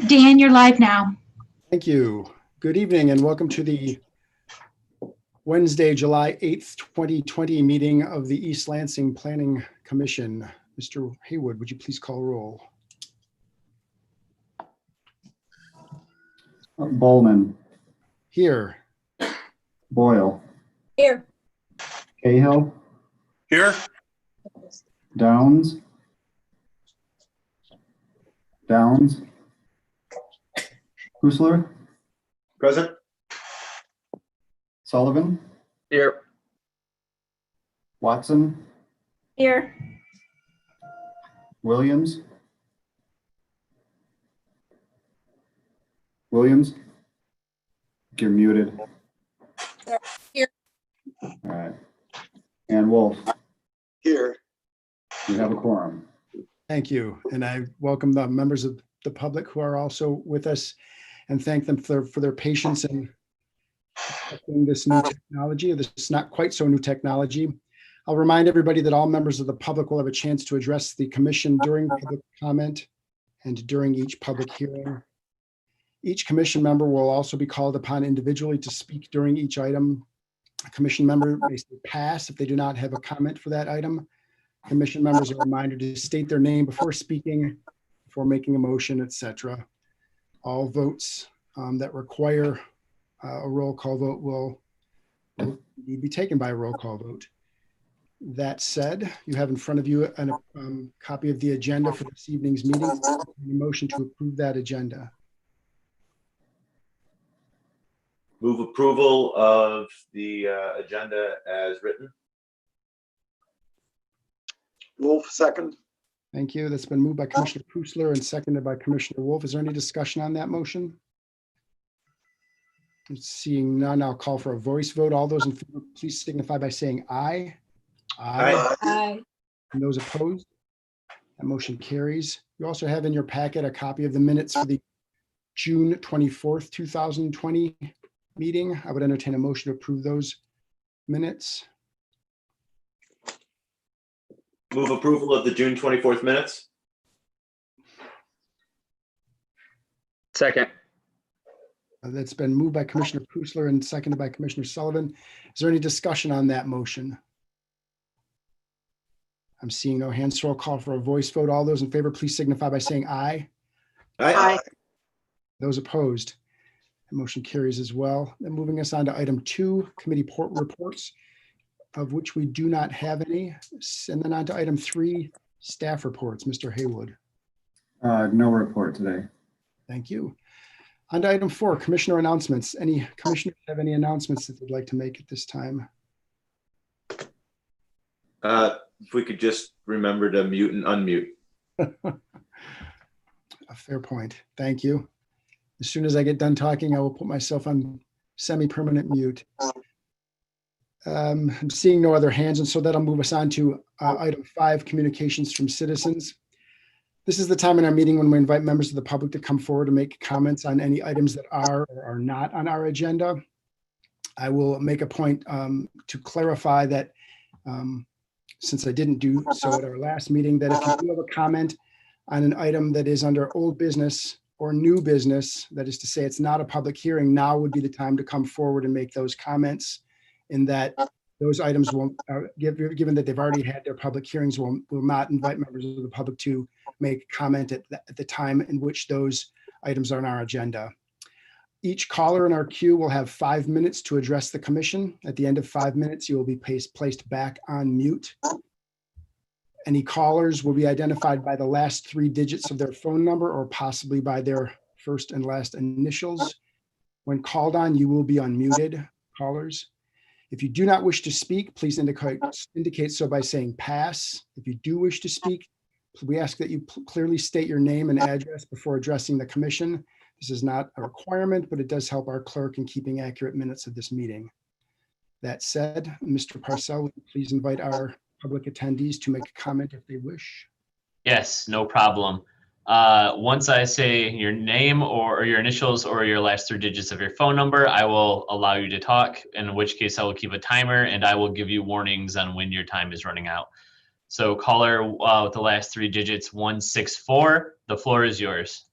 Dan, you're live now. Thank you. Good evening and welcome to the Wednesday, July 8th, 2020 meeting of the East Lansing Planning Commission. Mr. Haywood, would you please call roll? Bowman. Here. Boyle. Here. Cahill. Here. Downs. Downs. Kusler. Present. Sullivan. Here. Watson. Here. Williams. Williams. You're muted. Here. All right. And Wolf. Here. You have a quorum. Thank you. And I welcome the members of the public who are also with us and thank them for their patience in this new technology, this not quite so new technology. I'll remind everybody that all members of the public will have a chance to address the commission during public comment and during each public hearing. Each commission member will also be called upon individually to speak during each item. A commission member may say pass if they do not have a comment for that item. Commission members are reminded to state their name before speaking, before making a motion, etc. All votes that require a roll call vote will be taken by a roll call vote. That said, you have in front of you a copy of the agenda for this evening's meeting. A motion to approve that agenda. Move approval of the agenda as written. Wolf, second. Thank you. That's been moved by Commissioner Kusler and seconded by Commissioner Wolf. Is there any discussion on that motion? Seeing none, I'll call for a voice vote. All those in favor, please signify by saying aye. Aye. Aye. And those opposed? That motion carries. You also have in your packet a copy of the minutes for the June 24th, 2020 meeting. I would entertain a motion to approve those minutes. Move approval of the June 24th minutes. Second. That's been moved by Commissioner Kusler and seconded by Commissioner Sullivan. Is there any discussion on that motion? I'm seeing no hands, so I'll call for a voice vote. All those in favor, please signify by saying aye. Aye. Those opposed? The motion carries as well. And moving us on to item 2, committee reports, of which we do not have any. And then on to item 3, staff reports. Mr. Haywood. No report today. Thank you. On to item 4, commissioner announcements. Any commissioners have any announcements that they'd like to make at this time? If we could just remember to mute and unmute. A fair point. Thank you. As soon as I get done talking, I will put myself on semi-permanent mute. I'm seeing no other hands, and so that'll move us on to item 5, communications from citizens. This is the time in our meeting when we invite members of the public to come forward and make comments on any items that are or are not on our agenda. I will make a point to clarify that since I didn't do so at our last meeting, that if you do have a comment on an item that is under old business or new business, that is to say it's not a public hearing, now would be the time to come forward and make those comments, in that those items won't, given that they've already had their public hearings, will not invite members of the public to make comment at the time in which those items are on our agenda. Each caller in our queue will have 5 minutes to address the commission. At the end of 5 minutes, you will be placed back on mute. Any callers will be identified by the last 3 digits of their phone number or possibly by their first and last initials. When called on, you will be unmuted, callers. If you do not wish to speak, please indicate so by saying pass. If you do wish to speak, we ask that you clearly state your name and address before addressing the commission. This is not a requirement, but it does help our clerk in keeping accurate minutes of this meeting. That said, Mr. Parcell, would you please invite our public attendees to make a comment if they wish? Yes, no problem. Once I say your name or your initials or your last 3 digits of your phone number, I will allow you to talk, in which case I will keep a timer and I will give you warnings on when your time is running out. So caller with the last 3 digits, 164, the floor is yours.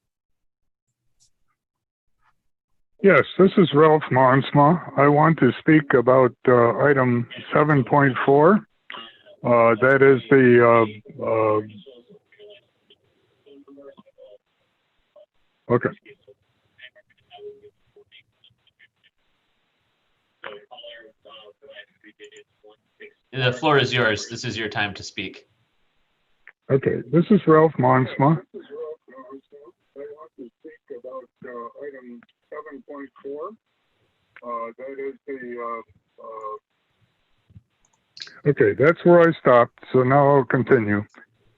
Yes, this is Ralph Monsma. I want to speak about item 7.4. That is okay. The floor is yours. This is your time to speak. Okay, this is Ralph Monsma. I want to speak about item 7.4. That is okay, that's where I stopped, so now I'll continue.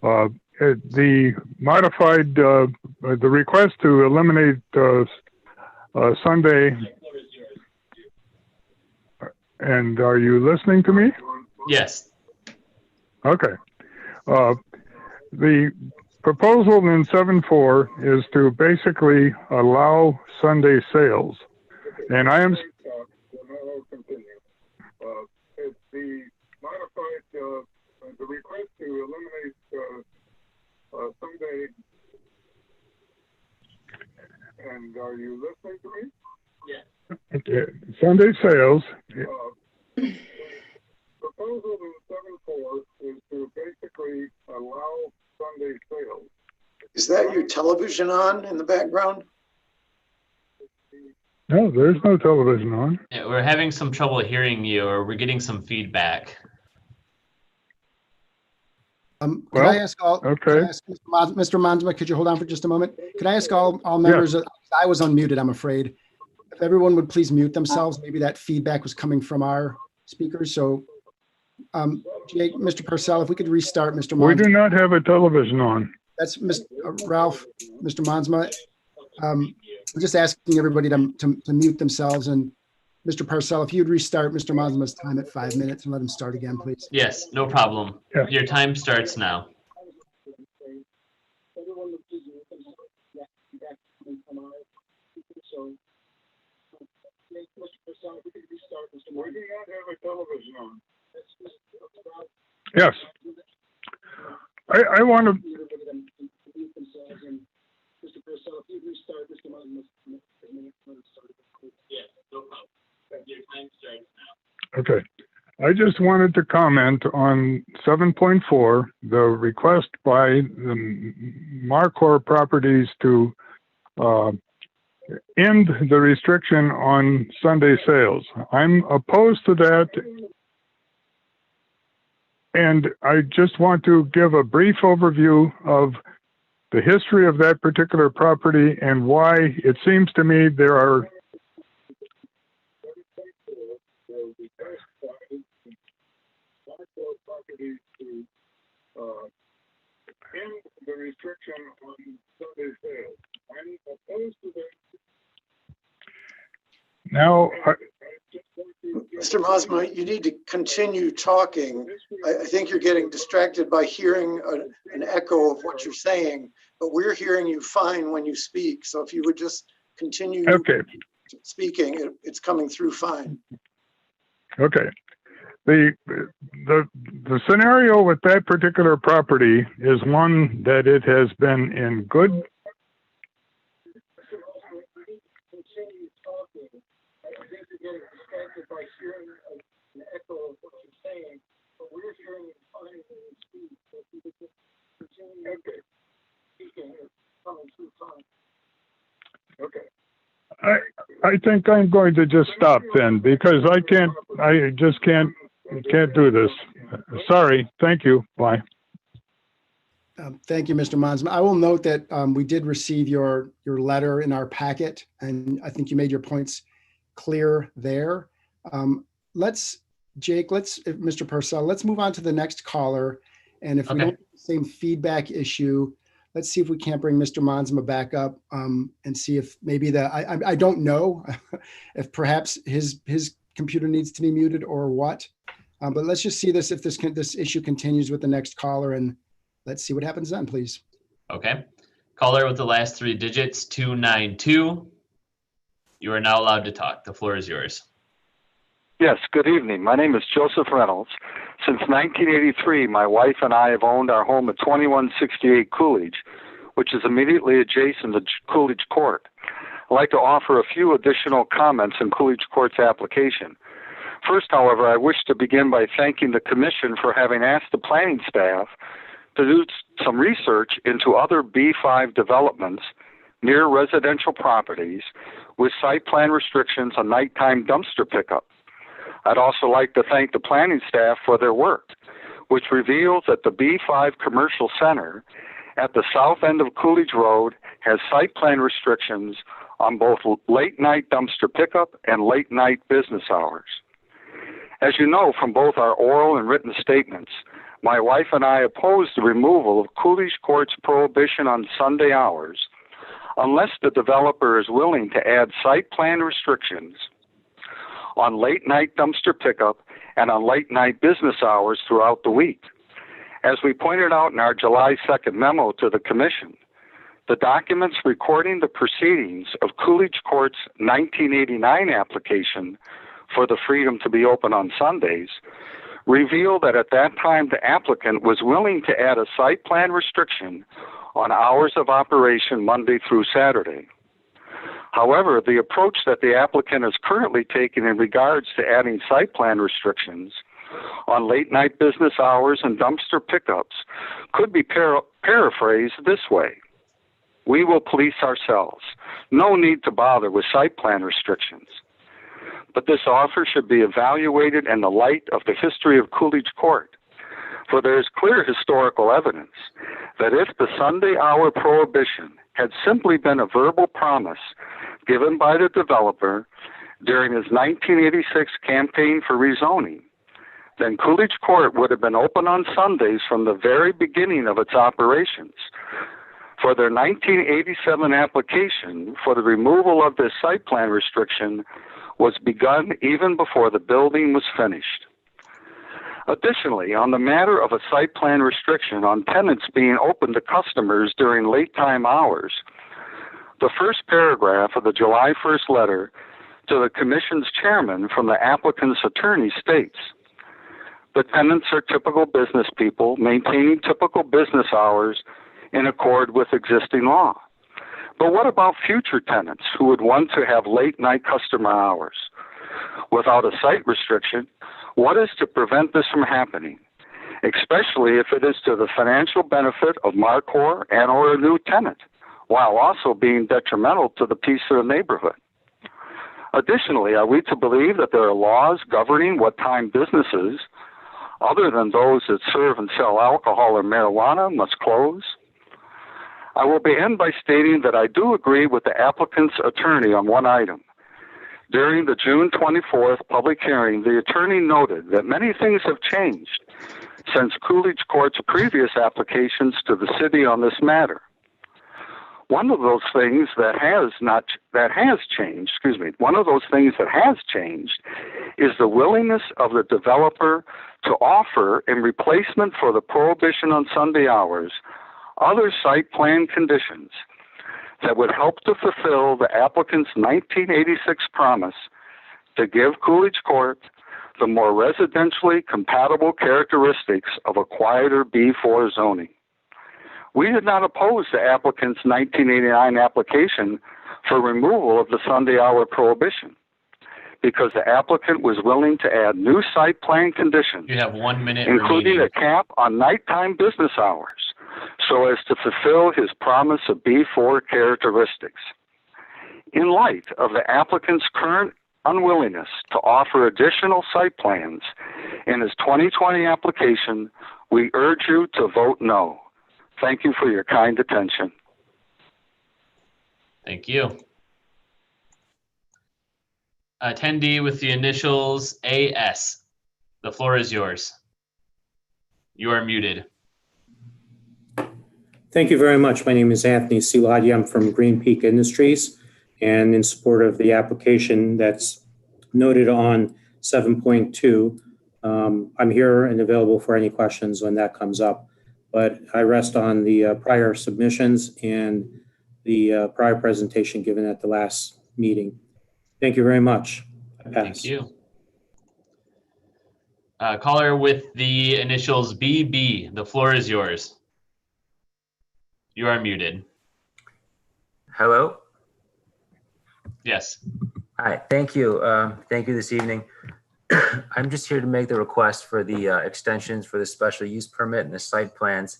The modified, the request to eliminate Sunday, and are you listening to me? Yes. Okay. The proposal in 7.4 is to basically allow Sunday sales. And I am... the modified, the request to eliminate Sunday... And are you listening to me? Yes. Okay. Sunday sales... proposal in 7.4 is to basically allow Sunday sales. Is that your television on in the background? No, there's no television on. Yeah, we're having some trouble hearing you, or we're getting some feedback. Could Well, I ask all, okay. could I ask Mr. Monsma, could you hold on for just a moment? Could I ask all members, I was unmuted, I'm afraid. If everyone would please mute themselves, maybe that feedback was coming from our speakers. So, Jake, Mr. Purcell, if we could restart, Mr. Monsma. We do not have a television on. That's Ralph, Mr. Monsma. I'm just asking everybody to mute themselves. And Mr. Purcell, if you'd restart Mr. Monsma's time at 5 minutes and let him start again, please. Yes, no problem. Yeah. Your time starts now. We do not have a television on. Yes. I want to... Okay. I just wanted to comment on 7.4, the request by the Marcorr Properties to end the restriction on Sunday sales. I'm opposed to that. And I just want to give a brief overview of the history of that particular property and why it seems to me there are properties to end the restriction on Sunday sales. I'm opposed to that. Now, Mr. Mosma, you need to continue talking. I think you're getting distracted by hearing an echo of what you're saying, but we're hearing you fine when you speak. So if you would just continue speaking, it's coming through fine. Okay. The scenario with that particular property is one that it has been in good. By hearing an echo of what you're saying, but we're hearing it fine when you speak. So if you could just continue speaking, it's coming through fine. Okay. I think I'm going to just stop then because I just can't do this. Sorry. Thank you. Bye. Thank you, Mr. Monsma. I will note that we did receive your letter in our packet, and I think you made your points clear there. Mr. Purcell, let's move on to the next caller. And if we don't have the same feedback issue, let's see if we can't bring Mr. Monsma back up and see if maybe I don't know if perhaps his computer needs to be muted or what. But let's just see if this issue continues with the next caller, and let's see what happens then, please. Okay. Caller with the last 3 digits, 292. You are now allowed to talk. The floor is yours. Yes, good evening. My name is Joseph Reynolds. Since 1983, my wife and I have owned our home at 2168 Coolidge, which is immediately adjacent to Coolidge Court. I'd like to offer a few additional comments in Coolidge Court's application. First, however, I wish to begin by thanking the Commission for having asked the planning staff to do some research into other B5 developments near residential properties with site plan restrictions on nighttime dumpster pickup. I'd also like to thank the planning staff for their work, which reveals that the B5 Commercial Center at the south end of Coolidge Road has site plan restrictions on both late night dumpster pickup and late night business hours. As you know from both our oral and written statements, my wife and I oppose the removal of Coolidge Court's prohibition on Sunday hours unless the developer is willing to add site plan restrictions on late night dumpster pickup and on late night business hours throughout the week. As we pointed out in our July 2nd memo to the Commission, the documents recording the proceedings of Coolidge Court's 1989 application for the freedom to be open on Sundays reveal that at that time the applicant was willing to add a site plan restriction on hours of operation Monday through Saturday. However, the approach that the applicant is currently taking in regards to adding site plan restrictions on late night business hours and dumpster pickups could be paraphrased this way. We will police ourselves. No need to bother with site plan restrictions. But this offer should be evaluated in the light of the history of Coolidge Court, for there is clear historical evidence that if the Sunday hour prohibition had simply been a verbal promise given by the developer during his 1986 campaign for rezoning, then Coolidge Court would have been open on Sundays from the very beginning of its operations. For their 1987 application for the removal of this site plan restriction was begun even before the building was finished. Additionally, on the matter of a site plan restriction on tenants being open to customers during late time hours, the first paragraph of the July 1st letter to the Commission's chairman from the applicant's attorney states, "The tenants are typical business people maintaining typical business hours in accord with existing law. But what about future tenants who would want to have late night customer hours? Without a site restriction, what is to prevent this from happening, especially if it is to the financial benefit of Marcorr and or a new tenant, while also being detrimental to the peace of the neighborhood? Additionally, are we to believe that there are laws governing what time businesses, other than those that serve and sell alcohol or marijuana, must close?" I will begin by stating that I do agree with the applicant's attorney on one item. During the June 24th public hearing, the attorney noted that many things have changed since Coolidge Court's previous applications to the city on this matter. One of those things that has changed is the willingness of the developer to offer, in replacement for the prohibition on Sunday hours, other site plan conditions that would help to fulfill the applicant's 1986 promise to give Coolidge Court the more residentially compatible characteristics of a quieter B4 zoning. We did not oppose the applicant's 1989 application for removal of the Sunday hour prohibition because the applicant was willing to add new site plan conditions, You have 1 minute including remaining. a cap on nighttime business hours, so as to fulfill his promise of B4 characteristics. In light of the applicant's current unwillingness to offer additional site plans in his 2020 application, we urge you to vote no. Thank you for your kind attention. Thank you. Attendee with the initials AS. The floor is yours. You are muted. Thank you very much. My name is Anthony Siladi. I'm from Green Peak Industries, and in support of the application that's noted on 7.2, I'm here and available for any questions when that comes up. But I rest on the prior submissions and the prior presentation given at the last meeting. Thank you very much. I pass. Thank you. Caller with the initials BB. The floor is yours. You are muted. Hello. Yes. Hi, thank you. Thank you this evening. I'm just here to make the request for the extensions for the special use permit and the site plans.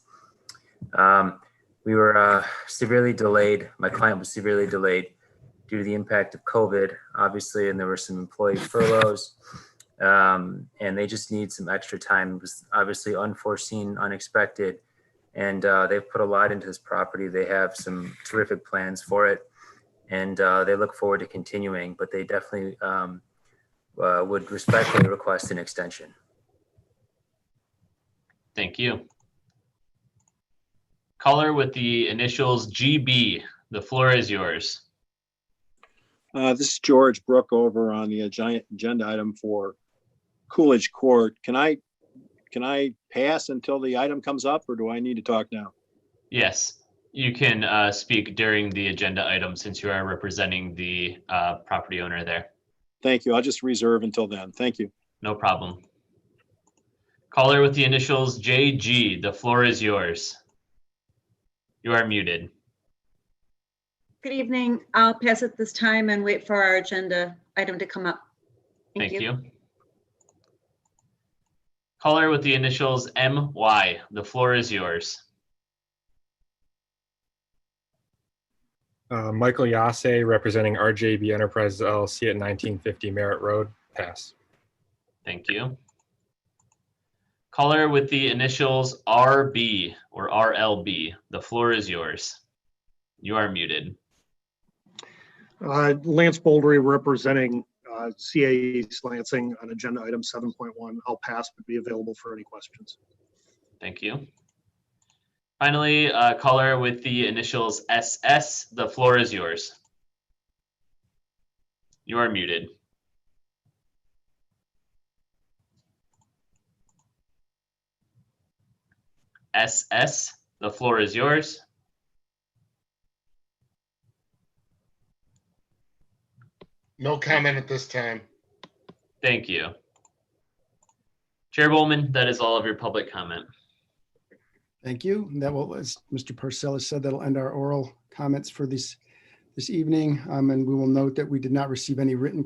We were severely delayed. My client was severely delayed due to the impact of COVID, obviously, and there were some employee furloughs, and they just need some extra time. It was obviously unforeseen, unexpected, and they've put a lot into this property. They have some terrific plans for it, and they look forward to continuing, but they definitely would respectfully request an extension. Thank you. Caller with the initials GB, the floor is yours. This is George Brook over on the agenda item for Coolidge Court. Can I pass until the item comes up, or do I need to talk now? Yes, you can speak during the agenda item since you are representing the property owner there. Thank you. I'll just reserve until then. Thank you. No problem. Caller with the initials JG, the floor is yours. You are muted. Good evening. I'll pass it this time and wait for our agenda item to come up. Thank you. Caller with the initials MY, the floor is yours. Michael Yasse, representing RJB Enterprises LLC at 1950 Merritt Road. Pass. Thank you. Caller with the initials RB or RLB, the floor is yours. You are muted. Lance Boldry representing CA-East Lansing on agenda item 7.1. I'll pass, but be available for any questions. Thank you. Finally, caller with the initials SS, the floor is yours. You are muted. SS, the floor is yours. No comment at this time. Thank you. Chair Bowman, that is all of your public comment. Thank you. That will, as Mr. Purcell has said, that'll end our oral comments for this evening. And we will note that we did not receive any written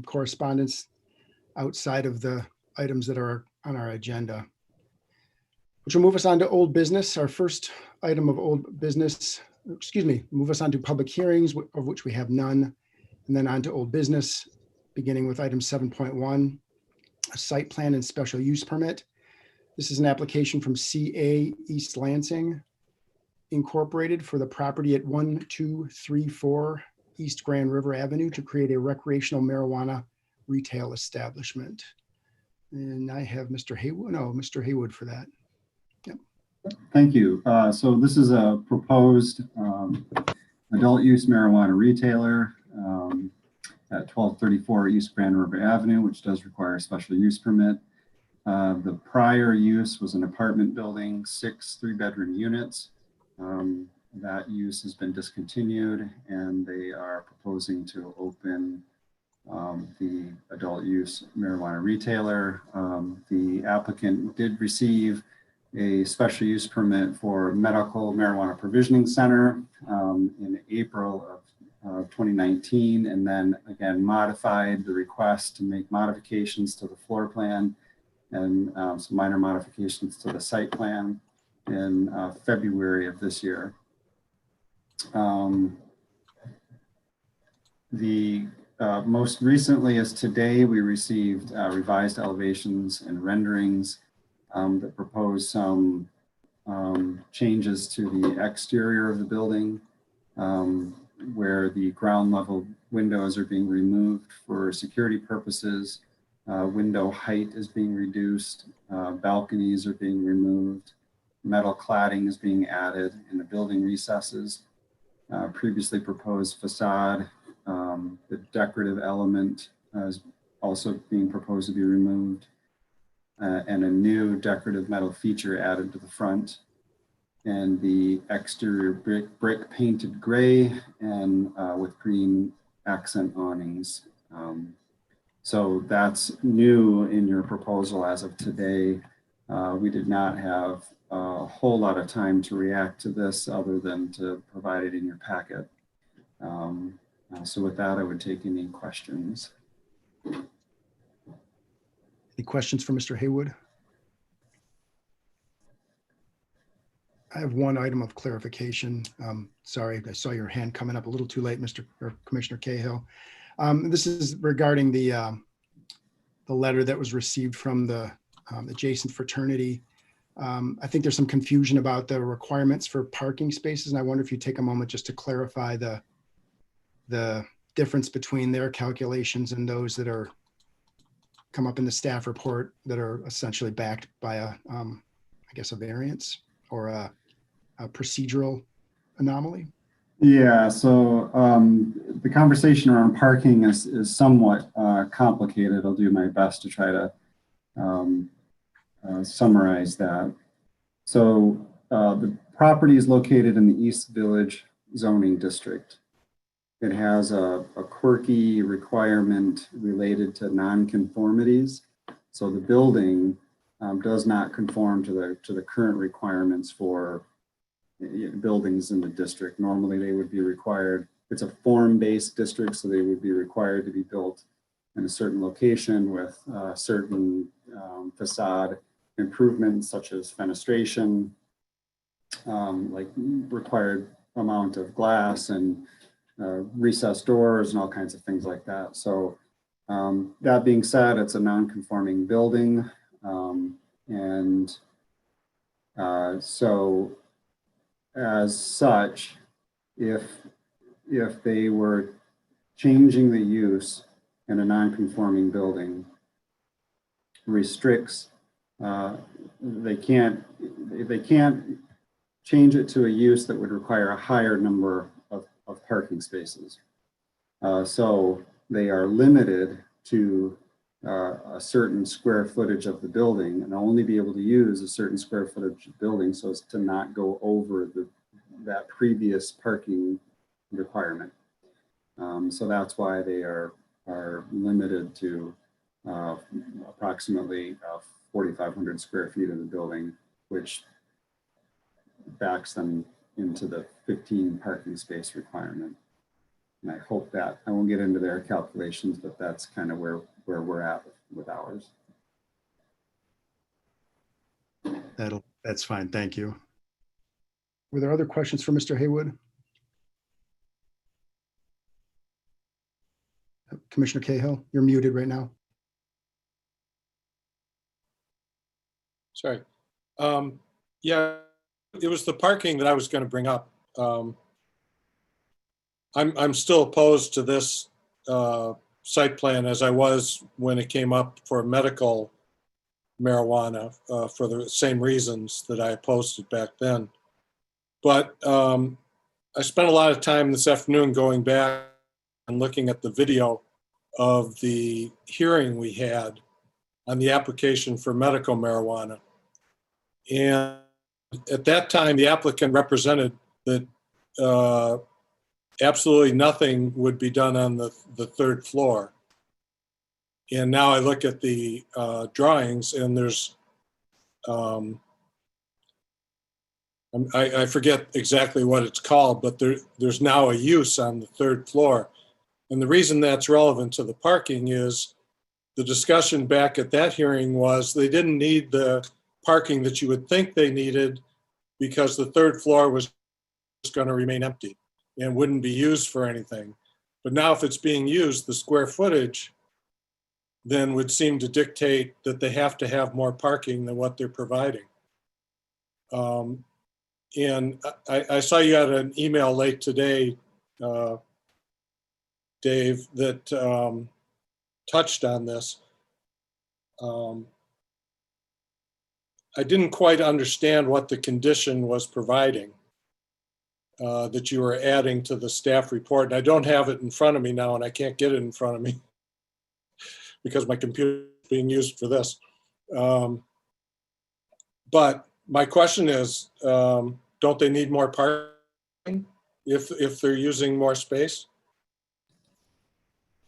correspondence outside of the items that are on our agenda, which will move us on to old business. Our first item of old business, move us on to public hearings, of which we have none, and then on to old business, beginning with item 7.1, a site plan and special use permit. This is an application from CA-East Lansing Incorporated for the property at 1234 East Grand River Avenue to create a recreational marijuana retail establishment. And I have Mr. Haywood for that. Yep. Thank you. So this is a proposed adult use marijuana retailer at 1234 East Grand River Avenue, which does require a special use permit. The prior use was an apartment building, 6 3-bedroom units. That use has been discontinued, and they are proposing to open the adult use marijuana retailer. The applicant did receive a special use permit for medical marijuana provisioning center in April of 2019, and then again modified the request to make modifications to the floor plan and some minor modifications to the site plan in February of this year. Most recently as today, we received revised elevations and renderings that propose some changes to the exterior of the building, where the ground level windows are being removed for security purposes. Window height is being reduced, balconies are being removed, metal cladding is being added in the building recesses. Previously proposed facade, the decorative element is also being proposed to be removed, and a new decorative metal feature added to the front. And the exterior brick painted gray and with green accent awnings. So that's new in your proposal as of today. We did not have a whole lot of time to react to this other than to provide it in your packet. So with that, I would take any questions. Any questions for Mr. Haywood? I have one item of clarification. Sorry, I saw your hand coming up a little too late, Commissioner Cahill. This is regarding the letter that was received from the adjacent fraternity. I think there's some confusion about the requirements for parking spaces, and I wonder if you take a moment just to clarify the difference between their calculations and those that are come up in the staff report that are essentially backed by I guess a variance or a procedural anomaly. Yeah, so the conversation around parking is somewhat complicated. I'll do my best to try to summarize that. So the property is located in the East Village zoning district. It has a quirky requirement related to nonconformities. So the building does not conform to the current requirements for buildings in the district. Normally they would be required, it's a form-based district, so they would be required to be built in a certain location with certain facade improvements such as fenestration, like required amount of glass and recessed doors and all kinds of things like that. So that being said, it's a non-conforming building. So as such, if they were changing the use in a non-conforming building, restricts, they can't change it to a use that would require a higher number of parking spaces. So they are limited to a certain square footage of the building and only be able to use a certain square footage of building so as to not go over that previous parking requirement. So that's why they are limited to approximately 4,500 square feet of the building, which backs them into the 15 parking space requirement. And I hope that, I won't get into their calculations, but that's kind of where we're at with ours. That's fine, thank you. Were there other questions for Mr. Haywood? Commissioner Cahill, you're muted right now. Sorry. Yeah, it was the parking that I was going to bring up. I'm still opposed to this site plan as I was when it came up for medical marijuana for the same reasons that I opposed it back then. But I spent a lot of time this afternoon going back and looking at the video of the hearing we had on the application for medical marijuana. And at that time, the applicant represented that absolutely nothing would be done on the third floor. And now I look at the drawings and there's, I forget exactly what it's called, but there's now a use on the third floor. And the reason that's relevant to the parking is the discussion back at that hearing was they didn't need the parking that you would think they needed because the third floor was going to remain empty and wouldn't be used for anything. But now if it's being used, the square footage then would seem to dictate that they have to have more parking than what they're providing. And I saw you had an email late today, Dave, that touched on this. I didn't quite understand what the condition was providing that you were adding to the staff report. And I don't have it in front of me now, and I can't get it in front of me because my computer is being used for this. But my question is, don't they need more parking if they're using more space?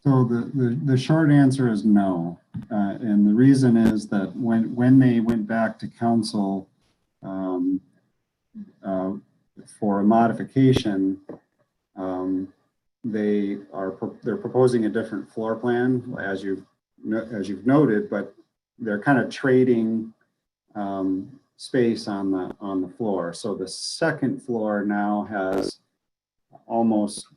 So the short answer is no. And the reason is that when they went back to council for a modification, they're proposing a different floor plan, as you've noted, but they're kind of trading space on the floor. So the second floor now has almost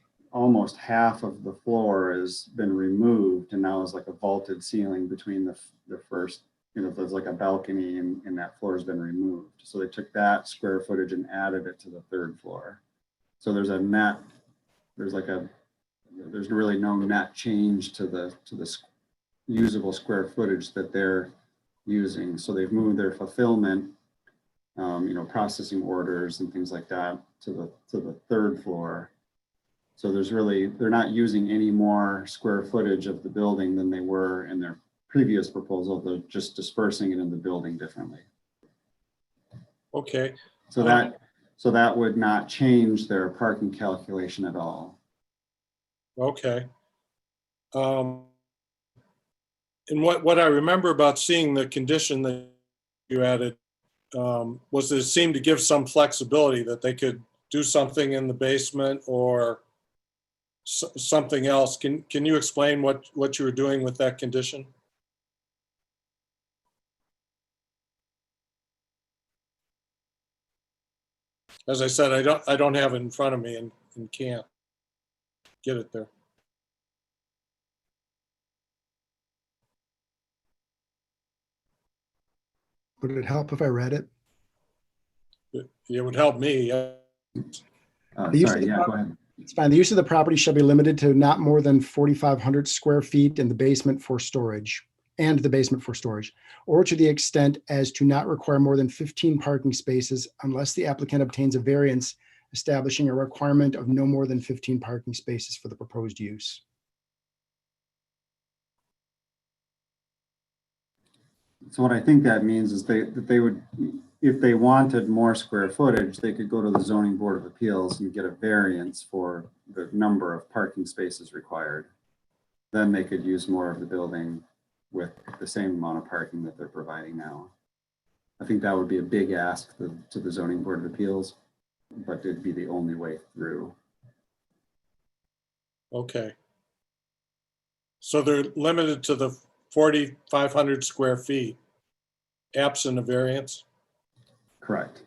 half of the floor has been removed, and now is like a vaulted ceiling between the first, there's like a balcony, and that floor has been removed. So they took that square footage and added it to the third floor. So there's really no net change to the usable square footage that they're using. So they've moved their fulfillment, processing orders and things like that to the third floor. So they're not using any more square footage of the building than they were in their previous proposal. They're just dispersing it in the building differently. Okay. So that would not change their parking calculation at all. Okay. And what I remember about seeing the condition that you added was that it seemed to give some flexibility, that they could do something in the basement or something else. Can you explain what you were doing with that condition? As I said, I don't have it in front of me and can't get it there. Would it help if I read it? It would help me. Sorry, yeah, go ahead. It's fine. The use of the property shall be limited to not more than 4,500 square feet in the basement for storage, or to the extent as to not require more than 15 parking spaces unless the applicant obtains a variance establishing a requirement of no more than 15 parking spaces for the proposed use. So what I think that means is that they would, if they wanted more square footage, they could go to the zoning board of appeals and get a variance for the number of parking spaces required. Then they could use more of the building with the same amount of parking that they're providing now. I think that would be a big ask to the zoning board of appeals, but it'd be the only way through. Okay. So they're limited to the 4,500 square feet, absent a variance? Correct.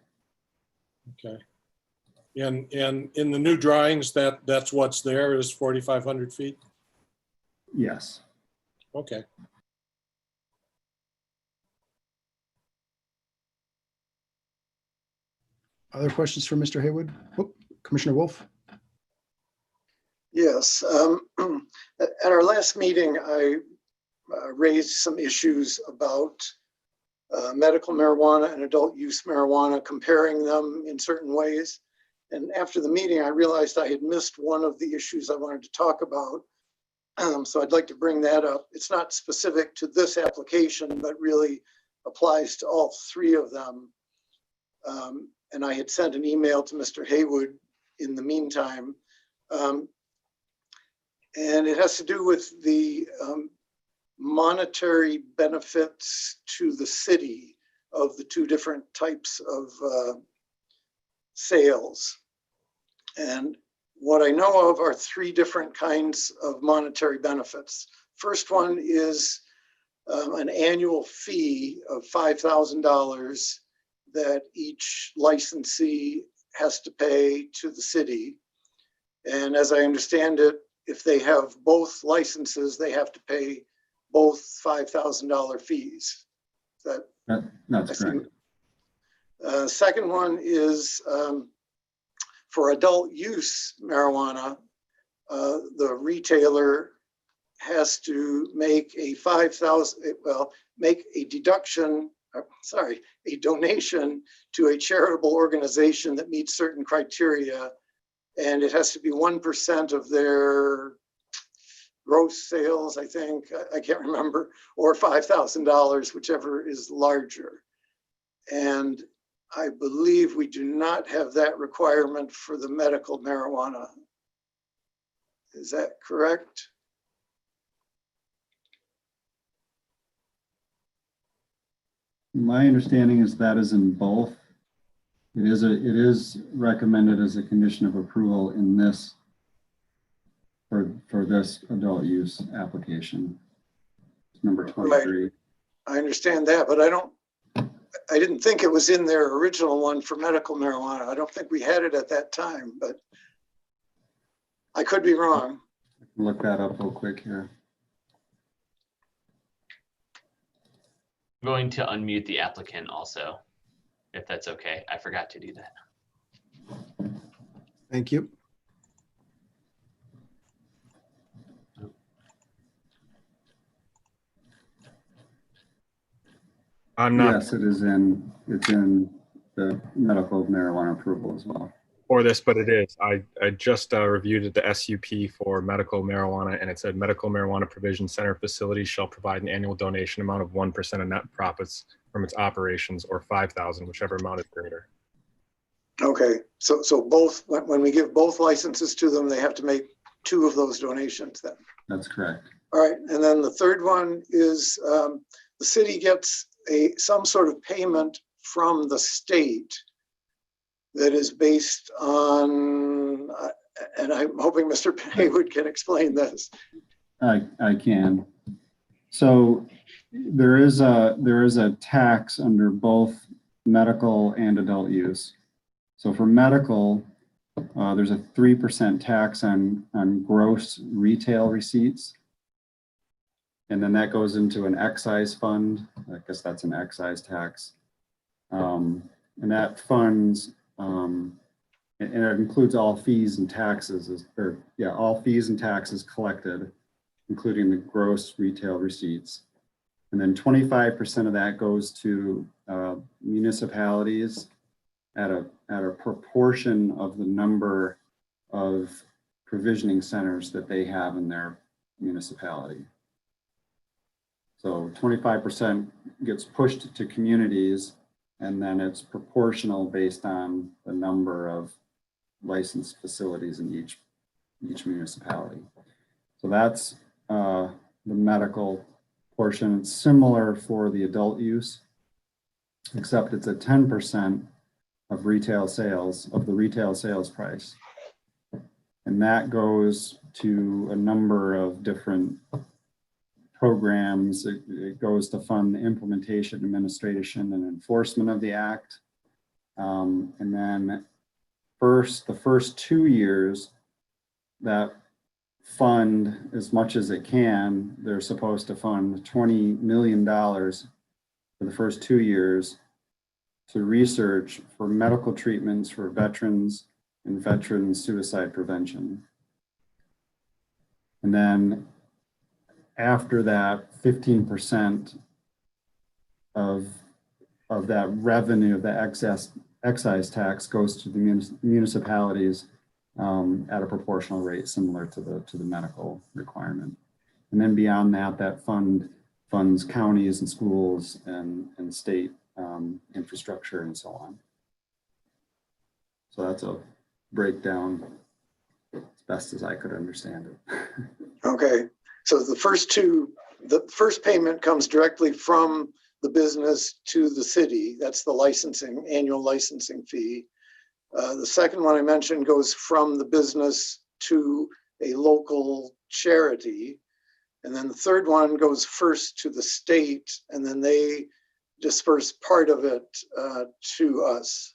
Okay. And in the new drawings, that's what's there is 4,500 feet? Yes. Okay. Other questions for Mr. Haywood? Oh, Commissioner Wolf? Yes. At our last meeting, I raised some issues about medical marijuana and adult use marijuana, comparing them in certain ways. And after the meeting, I realized I had missed one of the issues I wanted to talk about. So I'd like to bring that up. It's not specific to this application, but really applies to all three of them. And I had sent an email to Mr. Haywood in the meantime. And it has to do with the monetary benefits to the city of the two different types of sales. And what I know of are three different kinds of monetary benefits. First one is an annual fee of $5,000 that each licensee has to pay to the city. And as I understand it, if they have both licenses, they have to pay both $5,000 fees. That's correct. Second one is for adult use marijuana, the retailer has to make a a donation to a charitable organization that meets certain criteria, and it has to be 1% of their gross sales, I think, I can't remember, or $5,000, whichever is larger. And I believe we do not have that requirement for the medical marijuana. Is that correct? My understanding is that is in both. It is recommended as a condition of approval in this for this adult use application. Number 23. I understand that, but I didn't think it was in their original one for medical marijuana. I don't think we had it at that time, but I could be wrong. Look that up real quick here. I'm going to unmute the applicant also, if that's okay. I forgot to do that. Thank you. I'm not Yes, it's in the medical marijuana approval as well. for this, but it is. I just reviewed the SUP for medical marijuana, and it said medical marijuana provision center facilities shall provide an annual donation amount of 1% of net profits from its operations, or 5,000, whichever amount is greater. Okay, so both, when we give both licenses to them, they have to make 2 of those donations then. That's correct. All right, and then the third one is the city gets some sort of payment from the state that is based on, and I'm hoping Mr. Haywood can explain this. I can. So there is a tax under both medical and adult use. So for medical, there's a 3% tax on gross retail receipts. And then that goes into an excise fund. I guess that's an excise tax. And that funds, and it includes all fees and taxes, all fees and taxes collected, including the gross retail receipts. And then 25% of that goes to municipalities at a proportion of the number of provisioning centers that they have in their municipality. So 25% gets pushed to communities, and then it's proportional based on the number of licensed facilities in each municipality. So that's the medical portion. It's similar for the adult use, except it's a 10% of retail sales, of the retail sales price. And that goes to a number of different programs. It goes to fund the implementation, administration, and enforcement of the act. And then the first 2 years, that fund, as much as it can, they're supposed to fund $20 million for the first 2 years to research for medical treatments for veterans and veteran suicide prevention. And then after that, 15% of that revenue, of the excise tax, goes to the municipalities at a proportional rate similar to the medical requirement. And then beyond that, that funds counties and schools and state infrastructure and so on. So that's a breakdown as best as I could understand it. Okay, so the first payment comes directly from the business to the city. That's the annual licensing fee. The second one I mentioned goes from the business to a local charity. And then the third one goes first to the state, and then they disperse part of it to us.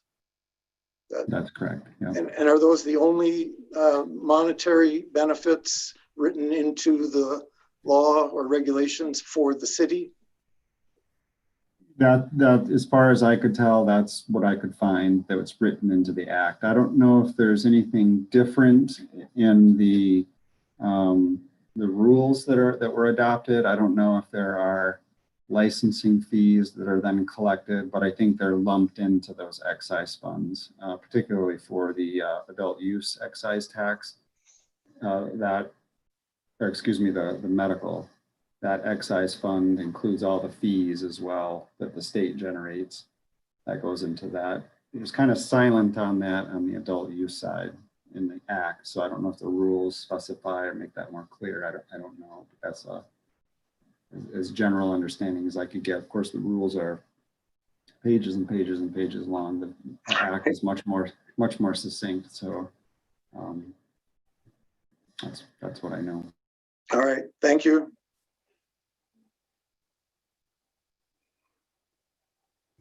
That's correct. Yeah. And are those the only monetary benefits written into the law or regulations for the city? That as far as I could tell, that's what I could find that was written into the act. I don't know if there's anything different in the rules that were adopted. I don't know if there are licensing fees that are then collected, but I think they're lumped into those excise funds, particularly for the adult use excise tax. The medical. That excise fund includes all the fees as well that the state generates. That goes into that. It was kind of silent on that on the adult use side in the act. So I don't know if the rules specify or make that more clear. I don't know. But that's as general understanding as I could get. Of course, the rules are pages and pages and pages long. The act is much more succinct. So That's what I know. All right, thank you.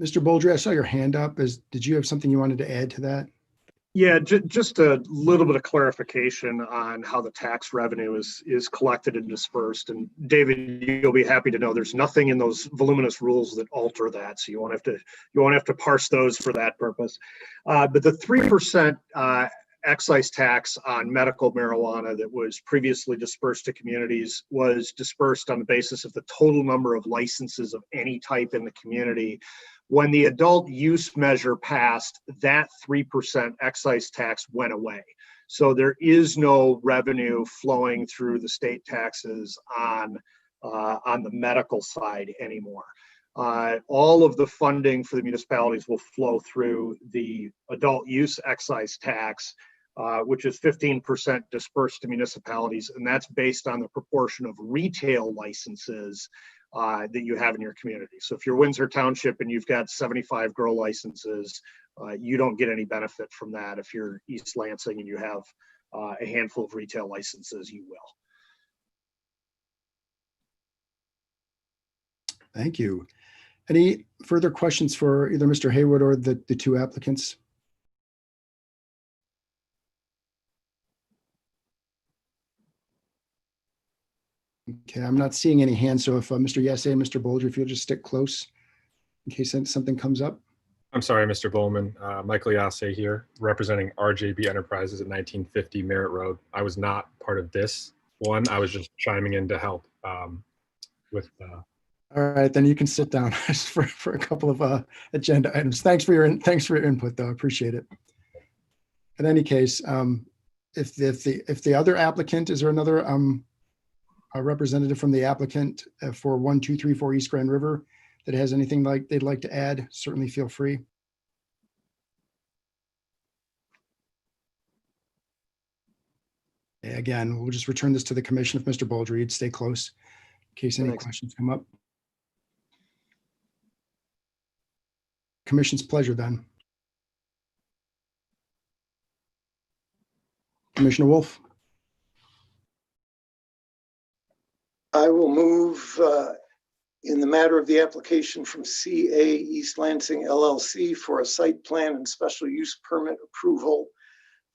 Mr. Boldry, I saw your hand up. Did you have something you wanted to add to that? Yeah, just a little bit of clarification on how the tax revenue is collected and dispersed. And David, you'll be happy to know there's nothing in those voluminous rules that alter that. So you won't have to parse those for that purpose. But the 3% excise tax on medical marijuana that was previously dispersed to communities was dispersed on the basis of the total number of licenses of any type in the community. When the adult use measure passed, that 3% excise tax went away. So there is no revenue flowing through the state taxes on the medical side anymore. All of the funding for the municipalities will flow through the adult use excise tax, which is 15% dispersed to municipalities, and that's based on the proportion of retail licenses that you have in your community. So if you're Windsor Township and you've got 75 grow licenses, you don't get any benefit from that. If you're East Lansing and you have a handful of retail licenses, you will. Thank you. Any further questions for either Mr. Haywood or the two applicants? Okay, I'm not seeing any hands. So if Mr. Yase and Mr. Boldry, if you'll just stick close in case something comes up. I'm sorry, Mr. Bowman. Michael Yase here, representing RJB Enterprises at 1950 Merritt Road. I was not part of this one. I was just chiming in to help with. All right, then you can sit down for a couple of agenda items. Thanks for your input, though. I appreciate it. In any case, if the other applicant, is there another a representative from the applicant for 1234 East Grand River that has anything they'd like to add? Certainly feel free. Again, we'll just return this to the commission if Mr. Boldry, you'd stay close in case any questions come up. Commission's pleasure then. Commissioner Wolf. I will move in the matter of the application from CA-East Lansing LLC for a site plan and special use permit approval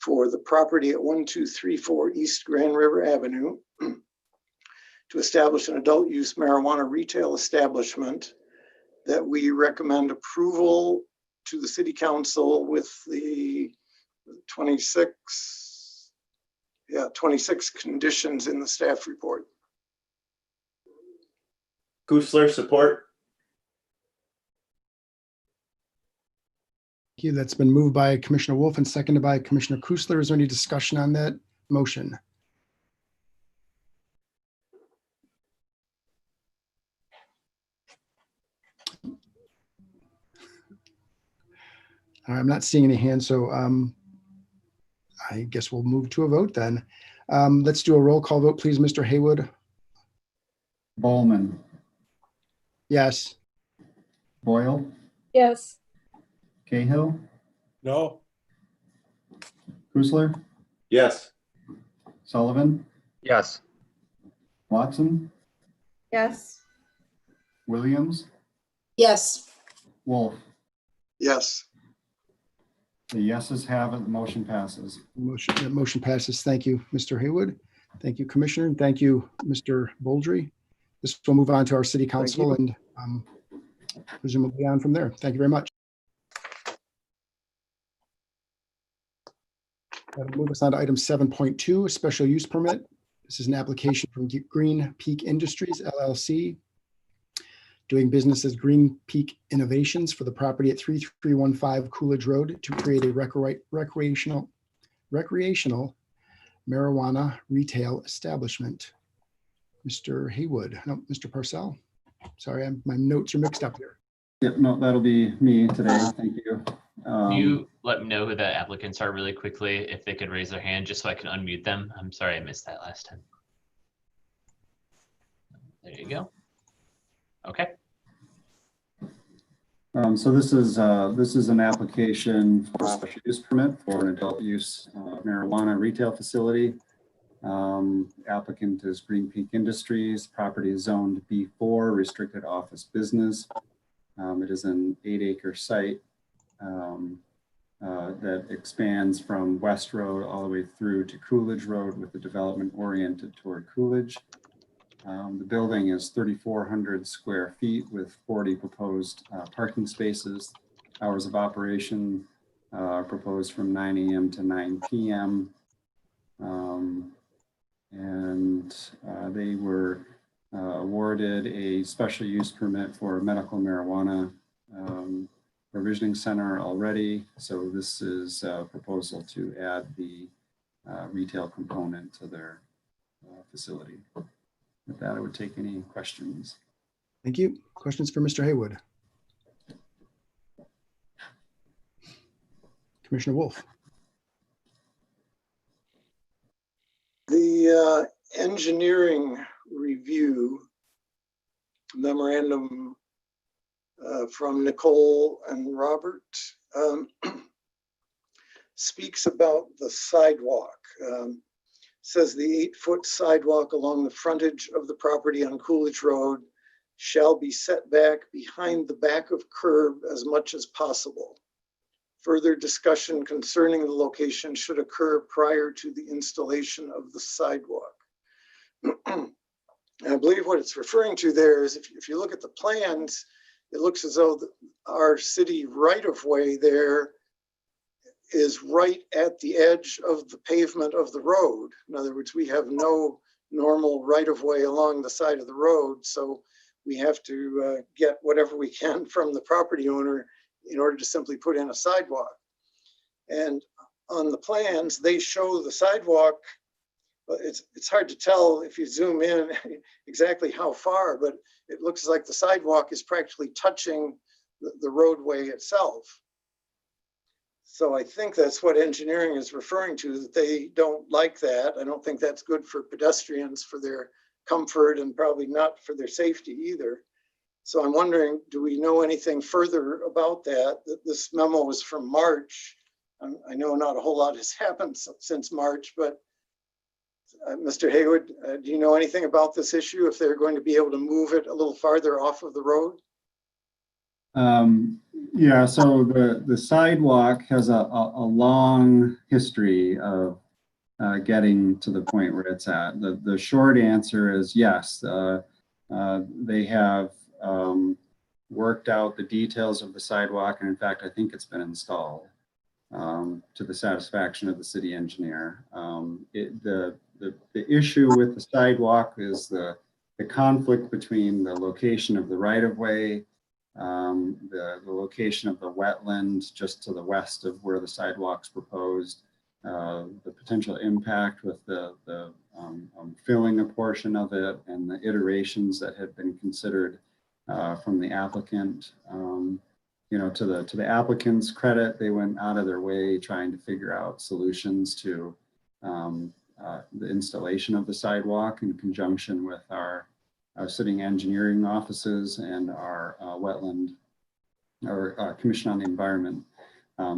for the property at 1234 East Grand River Avenue to establish an adult use marijuana retail establishment, that we recommend approval to the city council with the 26 conditions in the staff report. Kusler, support. Thank you. That's been moved by Commissioner Wolf and seconded by Commissioner Kusler. Is there any discussion on that motion? I'm not seeing any hands, so I guess we'll move to a vote then. Let's do a roll call vote, please, Mr. Haywood. Bowman. Yes. Boyle. Yes. Cahill. No. Kusler. Yes. Sullivan. Yes. Watson. Yes. Williams. Yes. Wolf. Yes. The yeses have it. The motion passes. Motion passes. Thank you, Mr. Haywood. Thank you, Commissioner. And thank you, Mr. Boldry. This will move on to our city council and presumably on from there. Thank you very much. That'll move us on to item 7.2, a special use permit. This is an application from Green Peak Industries, LLC, doing business as Green Peak Innovations for the property at 3315 Coolidge Road to create a recreational marijuana retail establishment. Mr. Haywood, no, Mr. Parcell. Sorry, my notes are mixed up here. Yep, no, that'll be me today. Thank you. Can you let me know who the applicants are really quickly, if they could raise their hand, just so I can unmute them? I'm sorry I missed that last time. There you go. Okay. So this is an application for a special use permit for an adult use marijuana retail facility Applicant is Green Peak Industries. Property is zoned B4, restricted office business. It is an 8-acre site that expands from West Road all the way through to Coolidge Road with the development oriented toward Coolidge. The building is 3,400 square feet with 40 proposed parking spaces. Hours of operation are proposed from 9 a.m. to 9 p.m. They were awarded a special use permit for medical marijuana provisioning center already. So this is a proposal to add the retail component to their facility. With that, I would take any questions. Thank you. Questions for Mr. Haywood? Commissioner Wolf. The engineering review memorandum from Nicole and Robert speaks about the sidewalk. Says the 8-foot sidewalk along the frontage of the property on Coolidge Road shall be set back behind the back of curb as much as possible. Further discussion concerning the location should occur prior to the installation of the sidewalk. I believe what it's referring to there is if you look at the plans, it looks as though our city right-of-way there is right at the edge of the pavement of the road. In other words, we have no normal right-of-way along the side of the road, so we have to get whatever we can from the property owner in order to simply put in a sidewalk. And on the plans, they show the sidewalk. It's hard to tell if you zoom in exactly how far, but it looks like the sidewalk is practically touching the roadway itself. So I think that's what engineering is referring to, that they don't like that. I don't think that's good for pedestrians, for their comfort, and probably not for their safety either. So I'm wondering, do we know anything further about that? This memo was from March. I know not a whole lot has happened since March, but Mr. Haywood, do you know anything about this issue, if they're going to be able to move it a little farther off of the road? Yeah, so the sidewalk has a long history of getting to the point where it's at. The short answer is yes. They have worked out the details of the sidewalk, and in fact, I think it's been installed to the satisfaction of the city engineer. The issue with the sidewalk is the conflict between the location of the right-of-way, the location of the wetland just to the west of where the sidewalk's proposed, the potential impact with the filling a portion of it, and the iterations that had been considered from the applicant. You know, to the applicant's credit, they went out of their way trying to figure out solutions to the installation of the sidewalk in conjunction with our sitting engineering offices and our wetland or Commission on the Environment.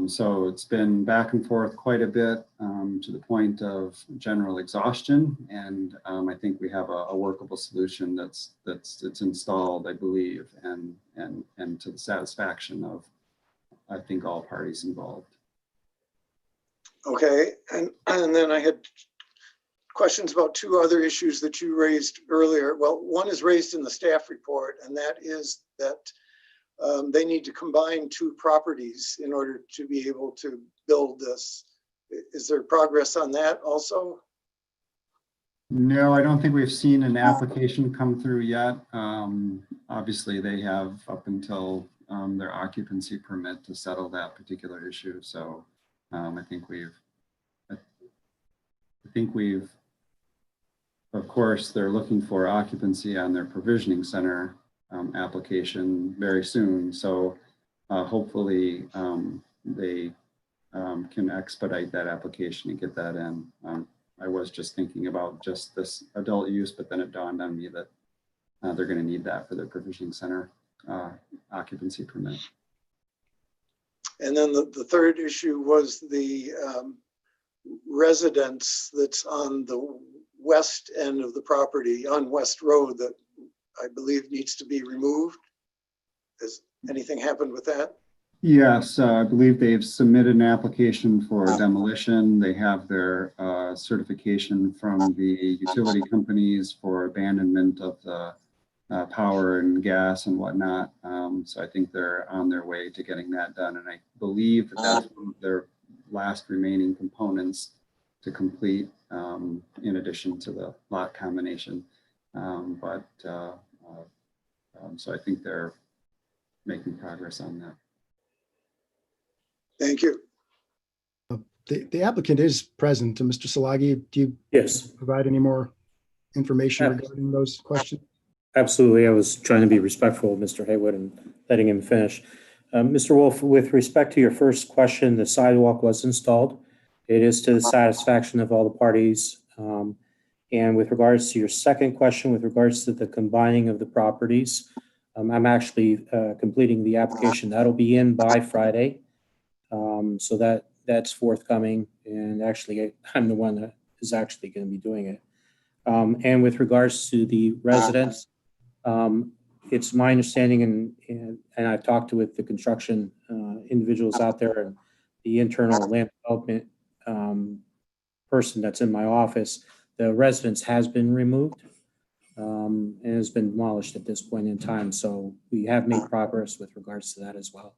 So it's been back and forth quite a bit to the point of general exhaustion, and I think we have a workable solution that's installed, I believe, and to the satisfaction of, I think, all parties involved. Okay, and then I had questions about two other issues that you raised earlier. Well, one is raised in the staff report, and that is that they need to combine two properties in order to be able to build this. Is there progress on that also? No, I don't think we've seen an application come through yet. Obviously, they have up until their occupancy permit to settle that particular issue. So I think we've, of course, they're looking for occupancy on their provisioning center application very soon. So hopefully they can expedite that application and get that in. I was just thinking about just this adult use, but then it dawned on me that they're going to need that for their provisioning center occupancy permit. And then the third issue was the residence that's on the west end of the property on West Road that I believe needs to be removed. Has anything happened with that? Yes, I believe they've submitted an application for demolition. They have their certification from the utility companies for abandonment of the power and gas and whatnot. So I think they're on their way to getting that done. And I believe that that's one of their last remaining components to complete, in addition to the lot combination. So I think they're making progress on that. Thank you. The applicant is present. Mr. Salagi, do you Yes, provide any more information regarding those questions? absolutely. I was trying to be respectful of Mr. Haywood and letting him finish. Mr. Wolf, with respect to your first question, the sidewalk was installed. It is to the satisfaction of all the parties. And with regards to your second question, with regards to the combining of the properties, I'm actually completing the application. That'll be in by Friday. So that's forthcoming. And actually, I'm the one that is actually going to be doing it. And with regards to the residents, it's my understanding, and I've talked with the construction individuals out there and the internal land development person that's in my office, the residence has been removed and has been demolished at this point in time. So we have made progress with regards to that as well.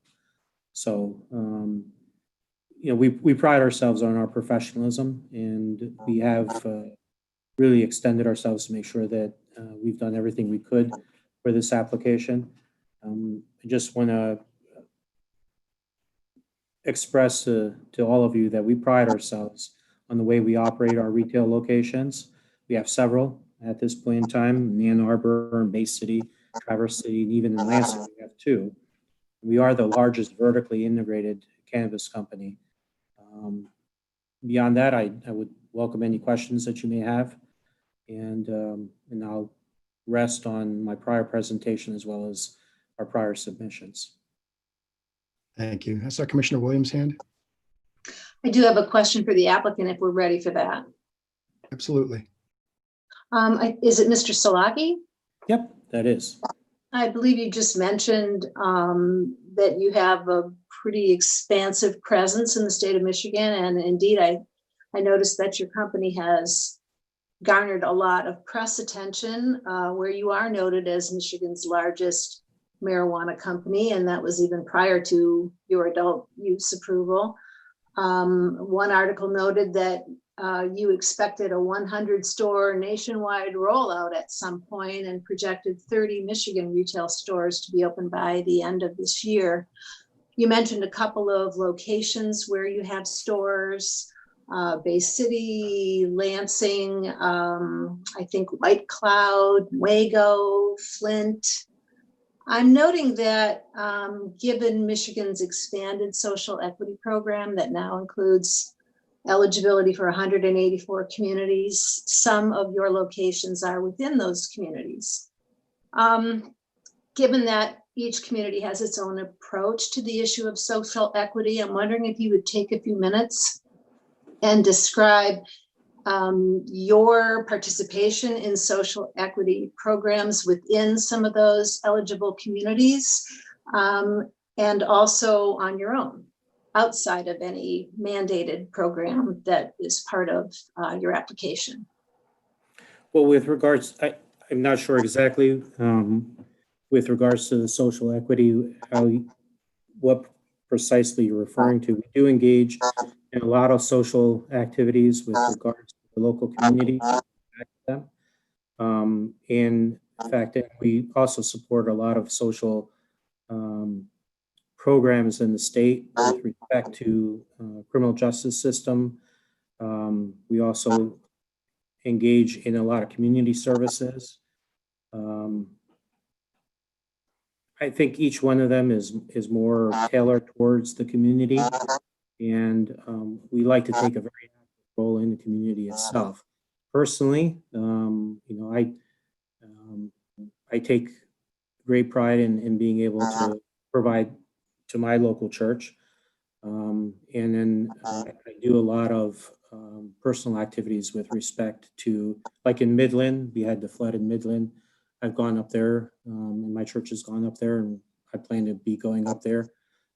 So, we pride ourselves on our professionalism, and we have really extended ourselves to make sure that we've done everything we could for this application. I just want to express to all of you that we pride ourselves on the way we operate our retail locations. We have several at this point in time, in Ann Arbor, Bay City, Traverse City, and even in Lansing, we have 2. We are the largest vertically integrated cannabis company. Beyond that, I would welcome any questions that you may have, and I'll rest on my prior presentation as well as our prior submissions. Thank you. I saw Commissioner Williams' hand. I do have a question for the applicant if we're ready for that. Absolutely. Is it Mr. Salaki? Yep, that is. I believe you just mentioned that you have a pretty expansive presence in the state of Michigan. And indeed, I noticed that your company has garnered a lot of press attention where you are noted as Michigan's largest marijuana company. And that was even prior to your adult use approval. One article noted that you expected a 100-store nationwide rollout at some point and projected 30 Michigan retail stores to be open by the end of this year. You mentioned a couple of locations where you have stores, Bay City, Lansing, I think White Cloud, Wago, Flint. I'm noting that given Michigan's expanded social equity program that now includes eligibility for 184 communities, some of your locations are within those communities. Given that each community has its own approach to the issue of social equity, I'm wondering if you would take a few minutes and describe your participation in social equity programs within some of those eligible communities, and also on your own, outside of any mandated program that is part of your application. Well, with regards, I'm not sure exactly with regards to the social equity, what precisely you're referring to. We do engage in a lot of social activities with regards to the local community. In fact, we also support a lot of social programs in the state with respect to criminal justice system. We also engage in a lot of community services. I think each one of them is more tailored towards the community, and we like to take a very active role in the community itself. Personally, I take great pride in being able to provide to my local church, and then I do a lot of personal activities with respect to, like in Midland, we had the flood in Midland. I've gone up there, and my church has gone up there, and I plan to be going up there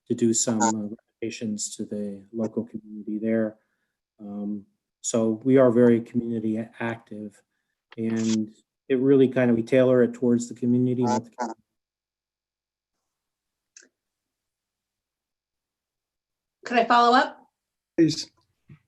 to do some renovations to the local community there. So we are very community active, and it really kind of, we tailor it towards the community. Not the community. Could I follow up? Please.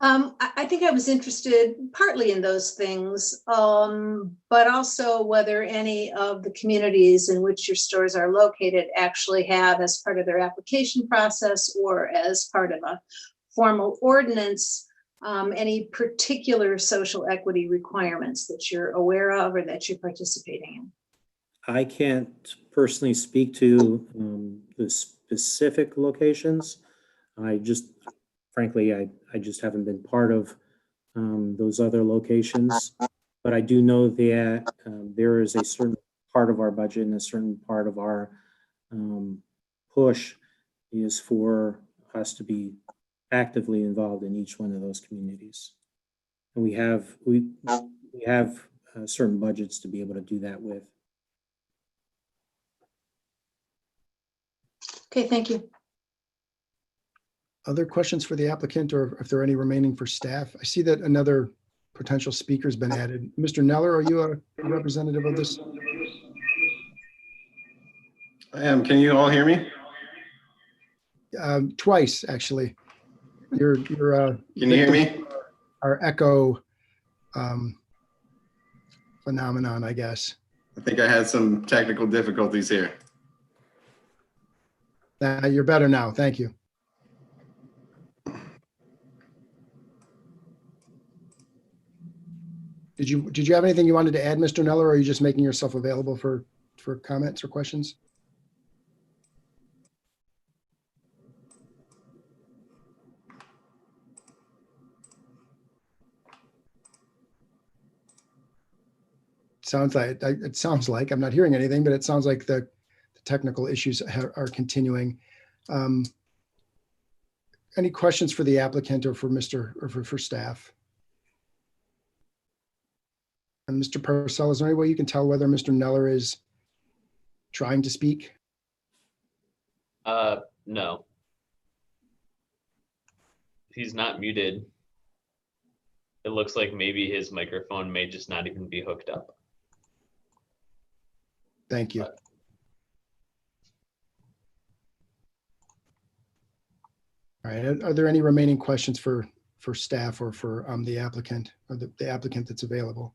I think I was interested partly in those things, but also whether any of the communities in which your stores are located actually have, as part of their application process or as part of a formal ordinance, any particular social equity requirements that you're aware of or that you're participating in. I can't personally speak to the specific locations. I just, frankly, I just haven't been part of those other locations. But I do know that there is a certain part of our budget and a certain part of our push is for us to be actively involved in each one of those communities. And we have certain budgets to be able to do that with. Okay, thank you. Other questions for the applicant, or if there are any remaining for staff? I see that another potential speaker has been added. Mr. Neller, are you a representative of this? I am. Can you all hear me? Twice, actually. You're Can you hear me? Our echo phenomenon, I guess. I think I had some technical difficulties here. You're better now. Thank you. Did you have anything you wanted to add, Mr. Neller, or are you just making yourself available for comments or questions? It sounds like I'm not hearing anything, but it sounds like the technical issues are continuing. Any questions for the applicant or for staff? And Mr. Purcell, is there any way you can tell whether Mr. Neller is trying to speak? No. He's not muted. It looks like maybe his microphone may just not even be hooked up. Thank you. All right. Are there any remaining questions for staff or for the applicant or the applicant that's available?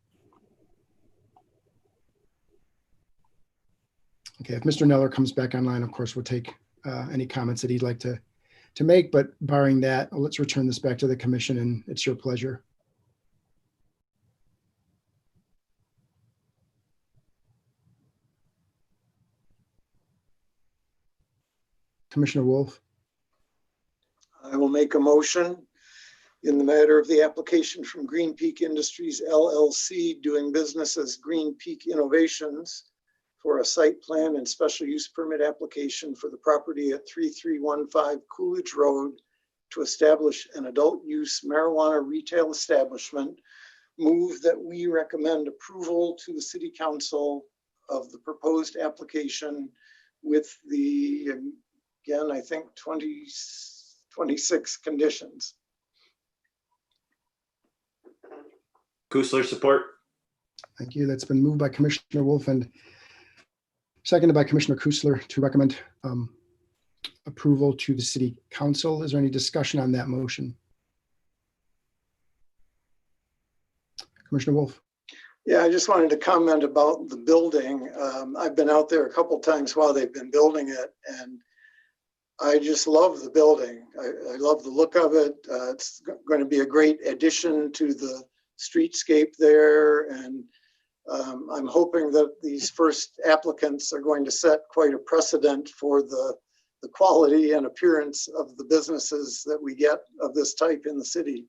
Okay. If Mr. Neller comes back online, of course, we'll take any comments that he'd like to make. But barring that, let's return this back to the commission, and it's your pleasure. Commissioner Wolf. I will make a motion in the matter of the application from Green Peak Industries LLC, doing business as Green Peak Innovations, for a site plan and special use permit application for the property at 3315 Coolidge Road to establish an adult use marijuana retail establishment. Move that we recommend approval to the City Council of the proposed application with the, again, I think 26 conditions. Kusler, support. Thank you. That's been moved by Commissioner Wolf and seconded by Commissioner Kusler to recommend approval to the City Council. Is there any discussion on that motion? Commissioner Wolf. Yeah, I just wanted to comment about the building. I've been out there a couple times while they've been building it, and I just love the building. I love the look of it. It's going to be a great addition to the streetscape there, and I'm hoping that these first applicants are going to set quite a precedent for the quality and appearance of the businesses that we get of this type in the city.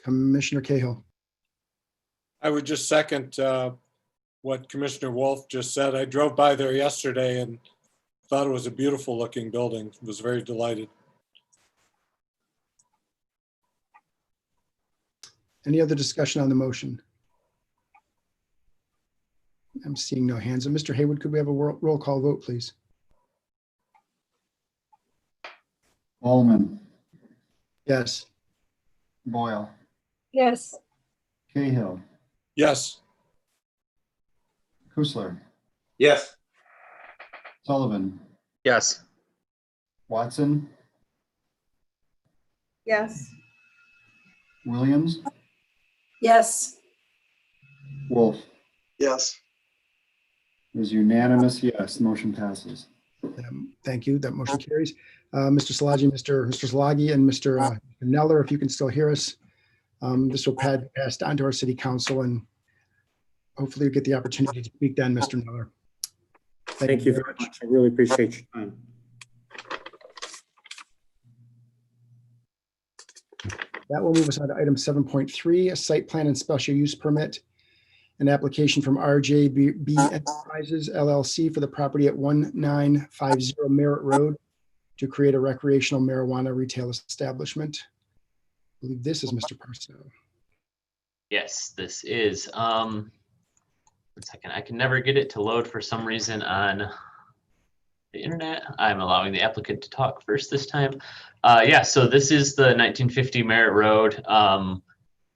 Commissioner Cahill. I would just second what Commissioner Wolf just said. I drove by there yesterday and thought it was a beautiful looking building. Was very delighted. Any other discussion on the motion? I'm seeing no hands. And Mr. Haywood, could we have a roll call vote, please? Bowman, Yes. Boyle, Yes. Cahill, Yes. Kusler, Yes. Sullivan, Yes. Watson, Yes. Williams, Yes. Wolf. Yes. It is unanimous, yes, motion passes. Thank you. That motion carries. Mr. Szilagyi, Mr. Szilagyi, and Mr. Neller, if you can still hear us, this will pass on to our city council, and hopefully you get the opportunity to speak then, Mr. Neller. Thank you very much. I really appreciate your time. That will move us on to item 7.3, a site plan and special use permit. An application from RJB Enterprises LLC for the property at 1950 Merritt Road to create a recreational marijuana retail establishment. I believe this is Mr. Purcell. Yes, this is. 1 second, I can never get it to load for some reason on the internet. I'm allowing the applicant to talk first this time. Yeah, so this is the 1950 Merritt Road,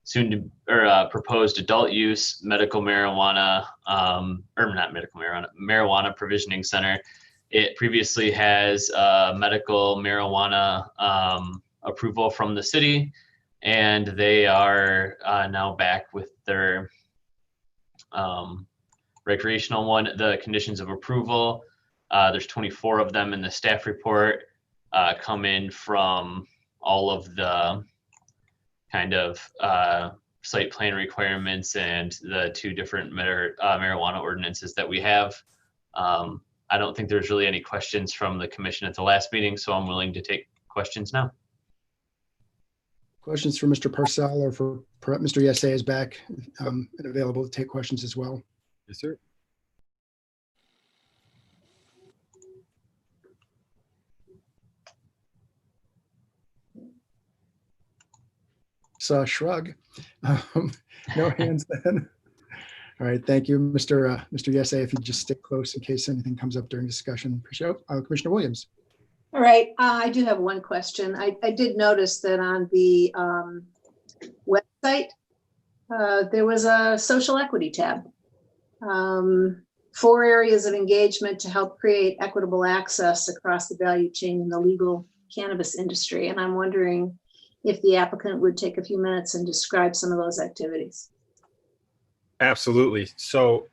soon to, or proposed adult use medical marijuana, or not medical marijuana, marijuana provisioning center. It previously has medical marijuana approval from the city, and they are now back with their recreational one. The conditions of approval, there's 24 of them in the staff report, come in from all of the kind of site plan requirements and the 2 different marijuana ordinances that we have. I don't think there's really any questions from the commission at the last meeting, so I'm willing to take questions now. Questions for Mr. Purcell, or for Mr. Yesay is back and available to take questions as well. Yes, sir. So shrug. No hands then. All right, thank you, Mr. Yesay. If you just stick close in case anything comes up during discussion. Appreciate it. Commissioner Williams. All right, I do have one question. I did notice that on the website, there was a social equity tab. 4 areas of engagement to help create equitable access across the value chain in the legal cannabis industry. And I'm wondering if the applicant would take a few minutes and describe some of those activities. Absolutely. So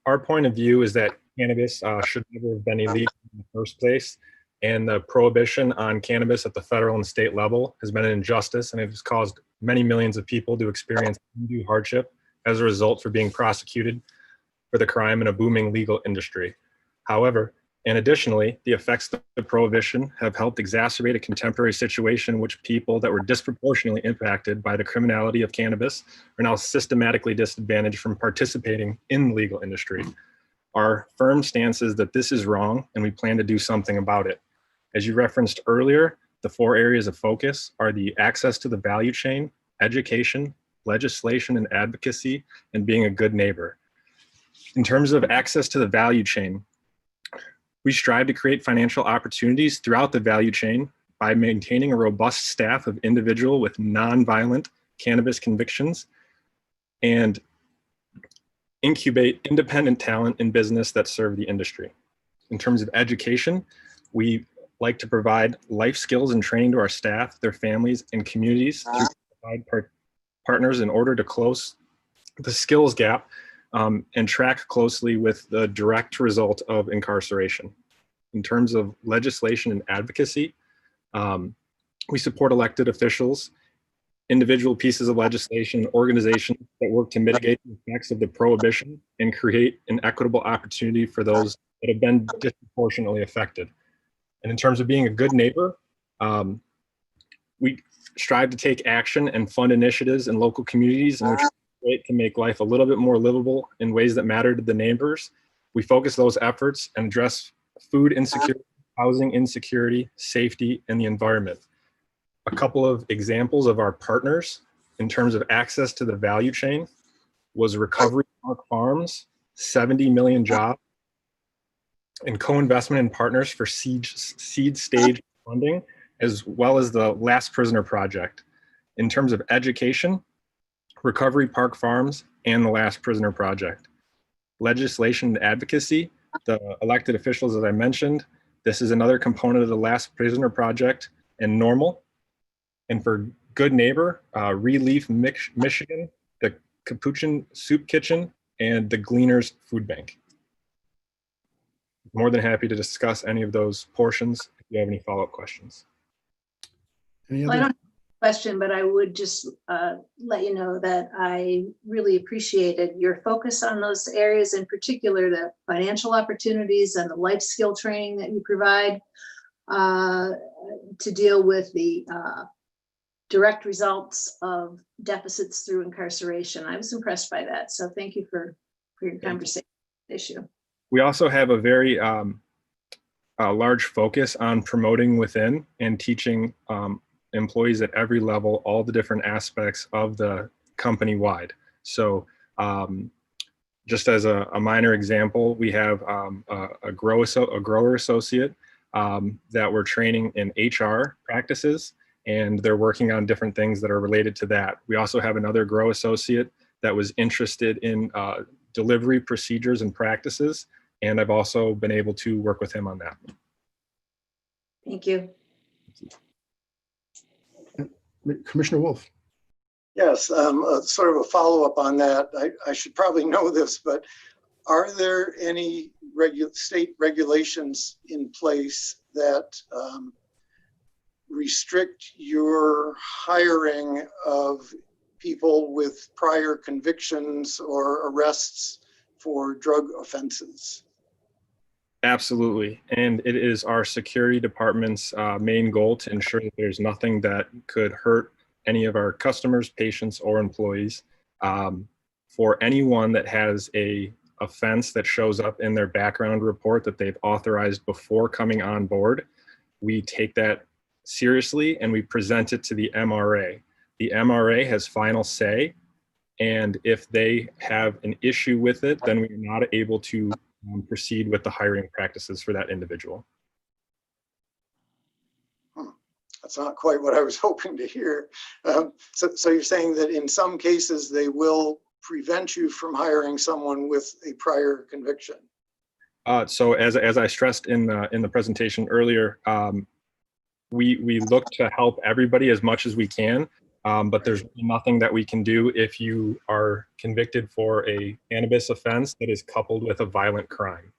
our point of view is that cannabis should never have been illegal in the first place. And the prohibition on cannabis at the federal and state level has been an injustice, and it has caused many millions of people to experience undue hardship as a result for being prosecuted for the crime in a booming legal industry. However, and additionally, the effects of the prohibition have helped exacerbate a contemporary situation in which people that were disproportionately impacted by the criminality of cannabis are now systematically disadvantaged from participating in the legal industry. Our firm stance is that this is wrong, and we plan to do something about it. As you referenced earlier, the 4 areas of focus are the access to the value chain, education, legislation and advocacy, and being a good neighbor. In terms of access to the value chain, we strive to create financial opportunities throughout the value chain by maintaining a robust staff of individuals with nonviolent cannabis convictions and incubate independent talent in business that serve the industry. In terms of education, we like to provide life skills and training to our staff, their families, and communities through provide partners in order to close the skills gap and track closely with the direct result of incarceration. In terms of legislation and advocacy, we support elected officials, individual pieces of legislation, and organizations that work to mitigate the effects of the prohibition and create an equitable opportunity for those that have been disproportionately affected. And in terms of being a good neighbor, we strive to take action and fund initiatives in local communities in which we can make life a little bit more livable in ways that matter to the neighbors. We focus those efforts and address food insecurity, housing insecurity, safety, and the environment. A couple of examples of our partners in terms of access to the value chain was Recovery Park Farms, 70 million jobs, and co-investment in partners for seed stage funding, as well as the Last Prisoner Project. In terms of education, Recovery Park Farms and the Last Prisoner Project. Legislation and advocacy, the elected officials, as I mentioned, this is another component of the Last Prisoner Project, and Normal. And for Good Neighbor, Relief Michigan, the Capuchin Soup Kitchen, and the Gleaners Food Bank. More than happy to discuss any of those portions if you have any follow-up questions. Any Well, I other? don't have a question, but I would just let you know that I really appreciated your focus on those areas, in particular the financial opportunities and the life skill training that you provide to deal with the direct results of deficits through incarceration. I was impressed by that. So thank you for your conversation issue. We also have a very large focus on promoting within and teaching employees at every level all the different aspects of the company-wide. So just as a minor example, we have a grower associate that we're training in HR practices, and they're working on different things that are related to that. We also have another grow associate that was interested in delivery procedures and practices, and I've also been able to work with him on that. Thank you. Commissioner Wolf. Yes, sort of a follow-up on that. I should probably know this, but are there any state regulations in place that restrict your hiring of people with prior convictions or arrests for drug offenses? Absolutely. And it is our security department's main goal to ensure that there's nothing that could hurt any of our customers, patients, or employees. For anyone that has a offense that shows up in their background report that they've authorized before coming on board, we take that seriously and we present it to the MRA. The MRA has final say, and if they have an issue with it, then we're not able to proceed with the hiring practices for that individual. That's not quite what I was hoping to hear. So you're saying that in some cases they will prevent you from hiring someone with a prior conviction? So as I stressed in the presentation earlier, we look to help everybody as much as we can, but there's nothing that we can do if you are convicted for a cannabis offense that is coupled with a violent crime.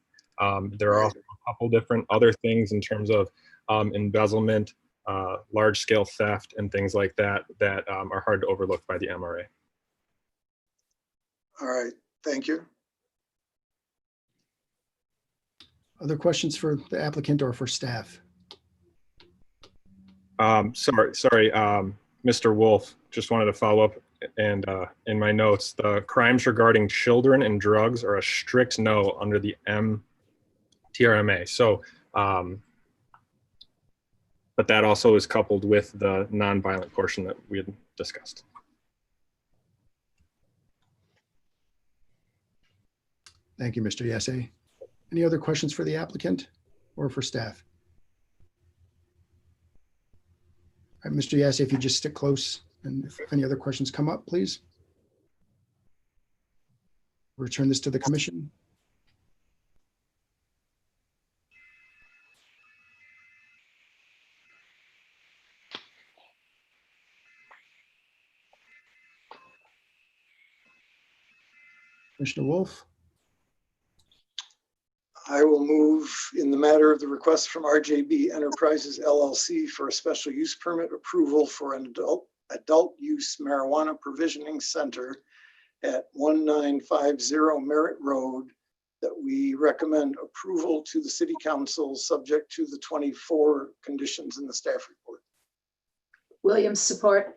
There are also a couple different other things in terms of embezzlement, large-scale theft, and things like that that are hard to overlook by the MRA. All right, thank you. Other questions for the applicant or for staff? Sorry, Mr. Wolf, just wanted to follow up, and in my notes, the crimes regarding children and drugs are a strict no under the TRMA. So, but that also is coupled with the nonviolent portion that we had discussed. Thank you, Mr. Yasse. Any other questions for the applicant or for staff? All right, Mr. Yasse, if you just stick close, and if any other questions come up, please. Return this to the commission. Commissioner Wolf. I will move in the matter of the request from RJB Enterprises LLC for a special use permit approval for an adult use marijuana provisioning center at 1950 Merritt Road, that we recommend approval to the city council subject to the 24 conditions in the staff report. Williams, support.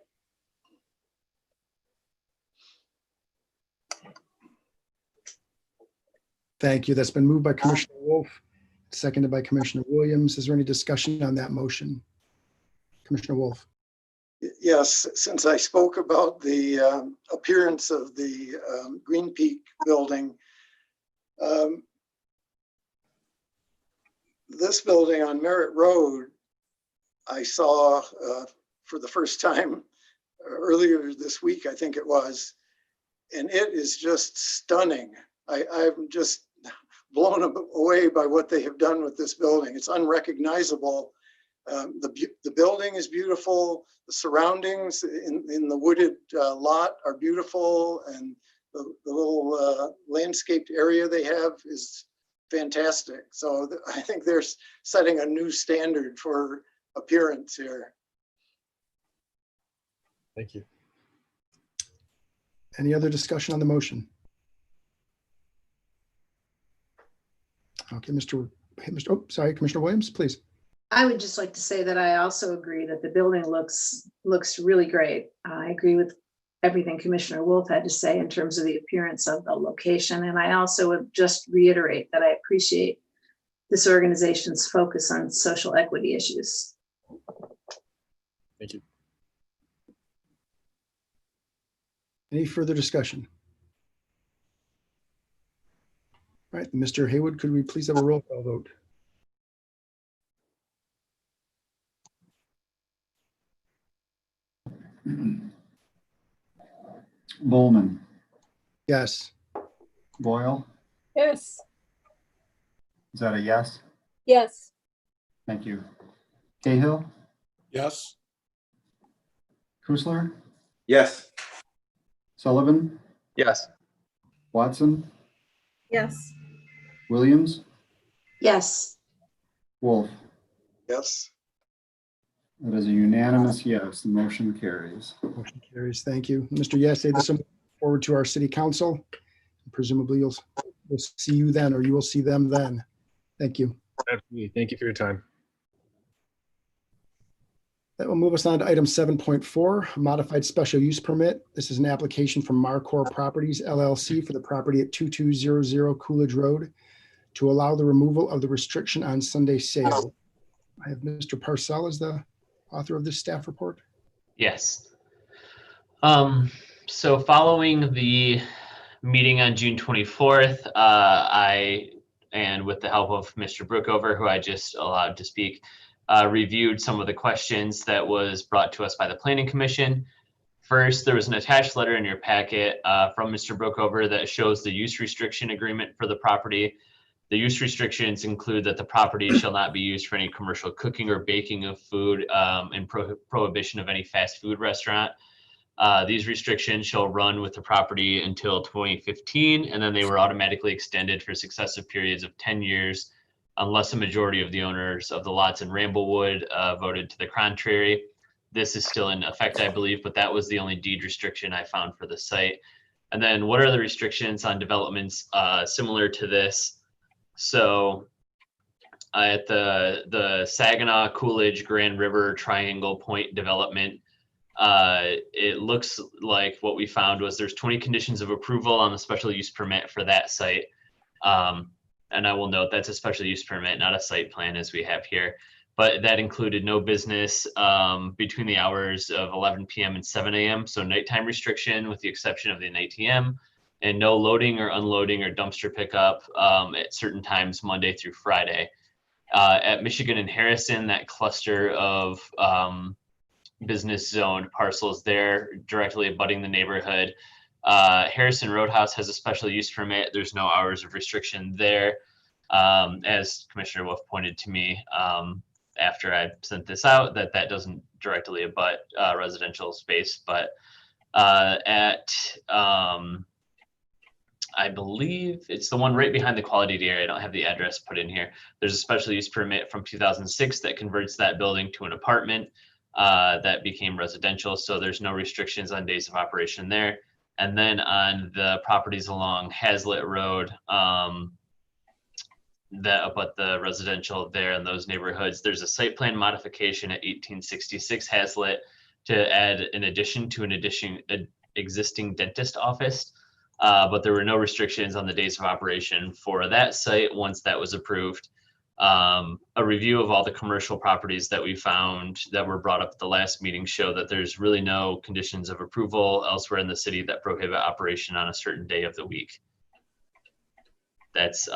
Thank you. That's been moved by Commissioner Wolf, seconded by Commissioner Williams. Is there any discussion on that motion? Commissioner Wolf. Yes, since I spoke about the appearance of the Green Peak building, this building on Merritt Road, I saw for the first time earlier this week, I think it was, and it is just stunning. I'm just blown away by what they have done with this building. It's unrecognizable. The building is beautiful. The surroundings in the wooded lot are beautiful, and the little landscaped area they have is fantastic. So I think they're setting a new standard for appearance here. Thank you. Any other discussion on the motion? Okay, Commissioner Williams, please. I would just like to say that I also agree that the building looks really great. I agree with everything Commissioner Wolf had to say in terms of the appearance of the location. And I also would just reiterate that I appreciate this organization's focus on social equity issues. Thank you. Any further discussion? All right, Mr. Haywood, could we please have a roll call vote? Bowman, Yes. Boyle, Yes. is that a yes? Yes. Thank you. Cahill, Yes. Kusler, Yes. Sullivan, Yes. Watson, Yes. Williams, Yes. Wolf. Yes. That is a unanimous yes. The motion carries. Motion carries. Thank you. Mr. Yasay, this will move forward to our city council. Presumably we'll see you then, or you will see them then. Thank you. Absolutely. Thank you for your time. That will move us on to item 7.4, modified special use permit. This is an application from Marcorr Properties LLC for the property at 2200 Coolidge Road to allow the removal of the restriction on Sunday sale. I have Mr. Parcell as the author of this staff report. Yes. So following the meeting on June 24th, I, and with the help of Mr. Brookover, who I just allowed to speak, reviewed some of the questions that was brought to us by the Planning Commission. First, there was an attached letter in your packet from Mr. Brookover that shows the use restriction agreement for the property. The use restrictions include that the property shall not be used for any commercial cooking or baking of food, and prohibition of any fast food restaurant. These restrictions shall run with the property until 2015, and then they were automatically extended for successive periods of 10 years, unless a majority of the owners of the lots in Ramblewood voted to the contrary. This is still in effect, I believe, but that was the only deed restriction I found for the site. And then what are the restrictions on developments similar to this? So at the Saginaw, Coolidge, Grand River Triangle Point development, it looks like what we found was there's 20 conditions of approval on the special use permit for that site. And I will note that's a special use permit, not a site plan as we have here. But that included no business between the hours of 11 p.m. and 7 a.m. So nighttime restriction with the exception of the ATM, and no loading or unloading or dumpster pickup at certain times, Monday through Friday. At Michigan and Harrison, that cluster of business zoned parcels there directly abutting the neighborhood. Harrison Roadhouse has a special use permit. There's no hours of restriction there. As Commissioner Wolf pointed to me after I sent this out, that doesn't directly abut residential space, but at I believe it's the one right behind the quality dairy. I don't have the address put in here. There's a special use permit from 2006 that converts that building to an apartment that became residential. So there's no restrictions on days of operation there. And then on the properties along Hazlitt Road, that abut the residential there in those neighborhoods, there's a site plan modification at 1866 Hazlitt to add an addition to an existing dentist office. But there were no restrictions on the days of operation for that site once that was approved. A review of all the commercial properties that we found that were brought up at the last meeting show that there's really no conditions of approval elsewhere in the city that prohibit operation on a certain day of the week. That's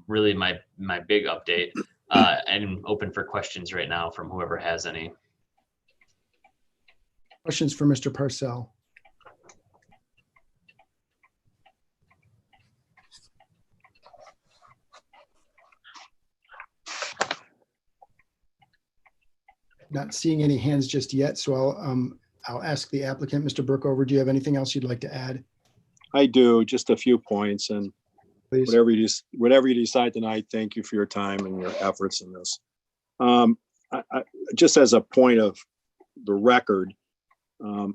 really my big update. I'm open for questions right now from whoever has any. Questions for Mr. Parcell? Not seeing any hands just yet, so I'll ask the applicant, Mr. Brookover, do you have anything else you'd like to add? I do, just a few points, and Please. whatever you decide tonight, thank you for your time and your efforts in this. Just as a point of the record,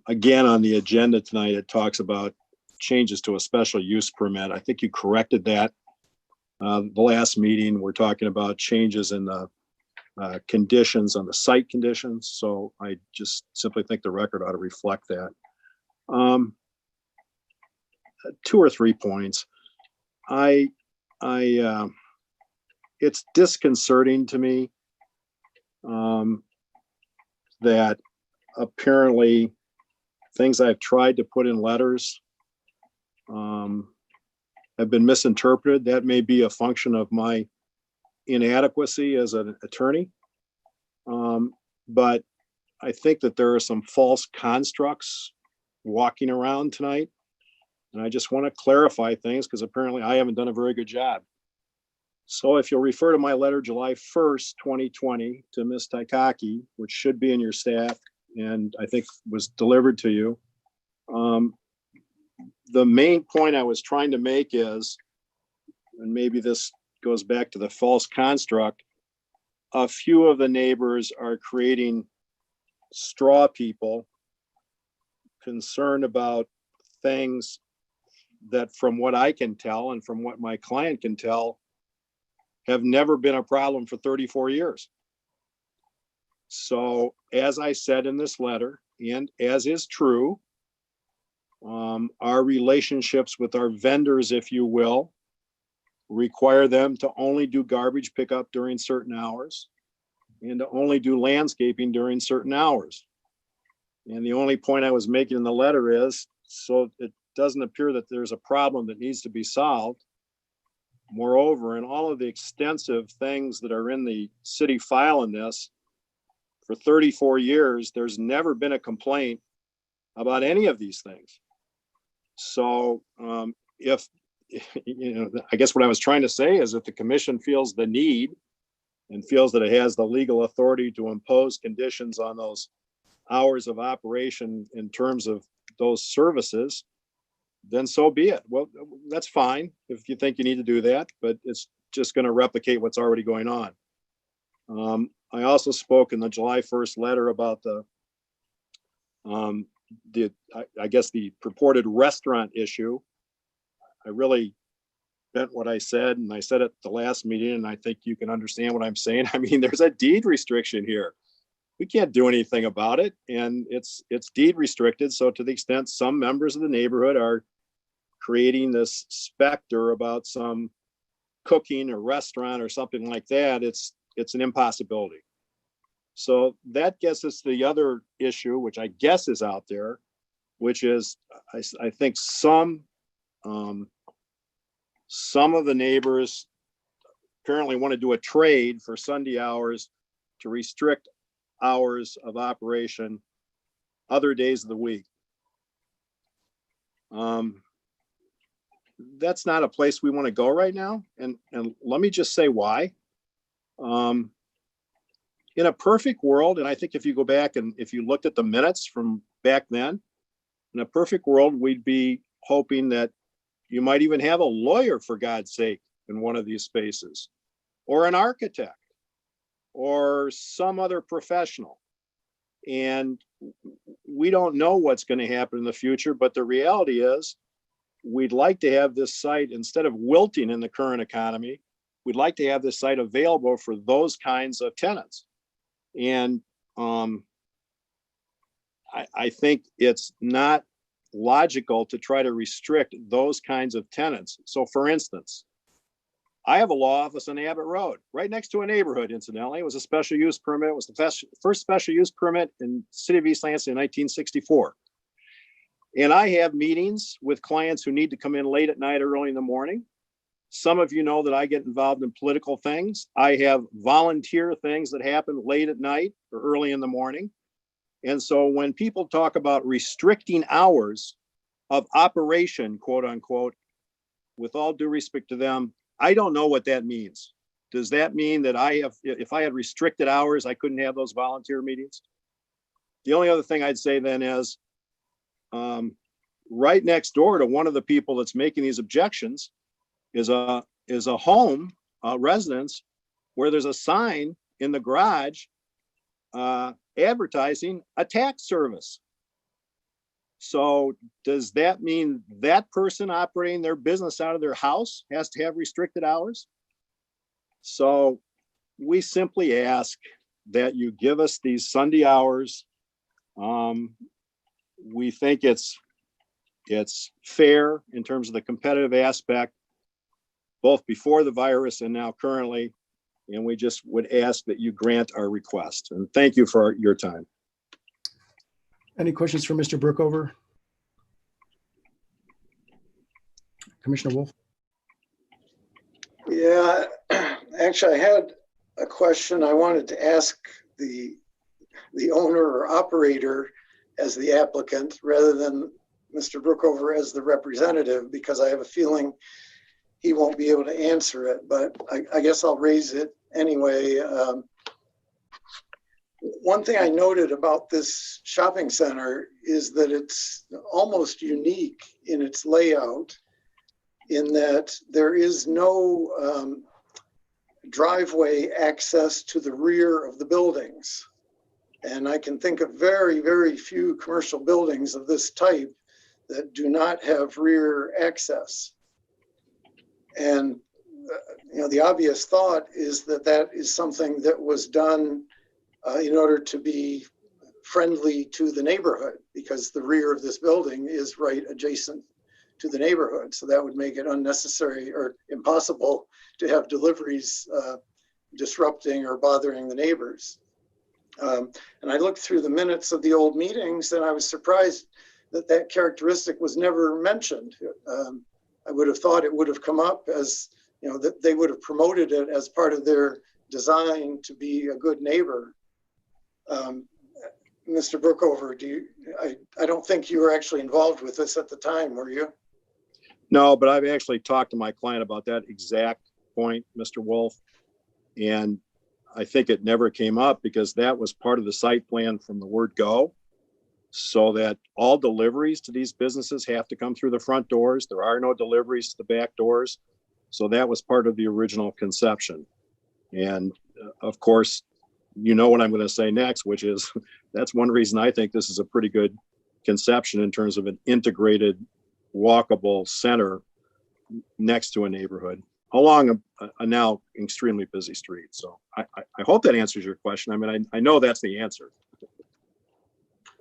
again, on the agenda tonight, it talks about changes to a special use permit. I think you corrected that. The last meeting, we're talking about changes in the conditions on the site conditions. So I just simply think the record ought to reflect that. 2 or 3 points. It's disconcerting to me that apparently things I've tried to put in letters have been misinterpreted. That may be a function of my inadequacy as an attorney. But I think that there are some false constructs walking around tonight. And I just want to clarify things because apparently I haven't done a very good job. So if you'll refer to my letter, July 1st, 2020 to Ms. Taikaki, which should be in your staff and I think was delivered to you. The main point I was trying to make is, and maybe this goes back to the false construct, a few of the neighbors are creating straw people concerned about things that, from what I can tell and from what my client can tell, have never been a problem for 34 years. So as I said in this letter, and as is true, our relationships with our vendors, if you will, require them to only do garbage pickup during certain hours and to only do landscaping during certain hours. And the only point I was making in the letter is, so it doesn't appear that there's a problem that needs to be solved. Moreover, in all of the extensive things that are in the city file in this, for 34 years, there's never been a complaint about any of these things. So if, you know, I guess what I was trying to say is if the commission feels the need and feels that it has the legal authority to impose conditions on those hours of operation in terms of those services, then so be it. Well, that's fine if you think you need to do that, but it's just going to replicate what's already going on. I also spoke in the July 1st letter about I guess the purported restaurant issue. I really meant what I said, and I said it at the last meeting, and I think you can understand what I'm saying. I mean, there's a deed restriction here. We can't do anything about it, and it's deed restricted. So to the extent some members of the neighborhood are creating this specter about some cooking or restaurant or something like that, it's an impossibility. So that gets us to the other issue, which I guess is out there, which is I think some of the neighbors apparently want to do a trade for Sunday hours to restrict hours of operation other days of the week. That's not a place we want to go right now. And let me just say why. In a perfect world, and I think if you go back and if you looked at the minutes from back then, in a perfect world, we'd be hoping that you might even have a lawyer, for God's sake, in one of these spaces, or an architect, or some other professional. And we don't know what's going to happen in the future, but the reality is we'd like to have this site, instead of wilting in the current economy, we'd like to have this site available for those kinds of tenants. And I think it's not logical to try to restrict those kinds of tenants. So for instance, I have a law office on Abbott Road, right next to a neighborhood, incidentally. It was a special use permit. It was the first special use permit in the city of East Lansing in 1964. And I have meetings with clients who need to come in late at night or early in the morning. Some of you know that I get involved in political things. I have volunteer things that happen late at night or early in the morning. And so when people talk about restricting hours of operation, quote unquote, with all due respect to them, I don't know what that means. Does that mean that if I had restricted hours, I couldn't have those volunteer meetings? The only other thing I'd say then is, right next door to one of the people that's making these objections is a home, residence, where there's a sign in the garage advertising a tax service. So does that mean that person operating their business out of their house has to have restricted hours? So we simply ask that you give us these Sunday hours. We think it's fair in terms of the competitive aspect, both before the virus and now currently. And we just would ask that you grant our request. And thank you for your time. Any questions for Mr. Brookover? Commissioner Wolf? Yeah, actually, I had a question I wanted to ask the owner or operator as the applicant rather than Mr. Brookover as the representative, because I have a feeling he won't be able to answer it, but I guess I'll raise it anyway. One thing I noted about this shopping center is that it's almost unique in its layout, in that there is no driveway access to the rear of the buildings. And I can think of very, very few commercial buildings of this type that do not have rear access. And the obvious thought is that that is something that was done in order to be friendly to the neighborhood, because the rear of this building is right adjacent to the neighborhood. So that would make it unnecessary or impossible to have deliveries disrupting or bothering the neighbors. And I looked through the minutes of the old meetings and I was surprised that that characteristic was never mentioned. I would have thought it would have come up as, that they would have promoted it as part of their design to be a good neighbor. Mr. Brookover, I don't think you were actually involved with this at the time, were you? No, but I've actually talked to my client about that exact point, Mr. Wolf. And I think it never came up because that was part of the site plan from the word go. So that all deliveries to these businesses have to come through the front doors. There are no deliveries to the back doors. So that was part of the original conception. And of course, you know what I'm going to say next, which is that's one reason I think this is a pretty good conception in terms of an integrated walkable center next to a neighborhood along a now extremely busy street. So I hope that answers your question. I mean, I know that's the answer.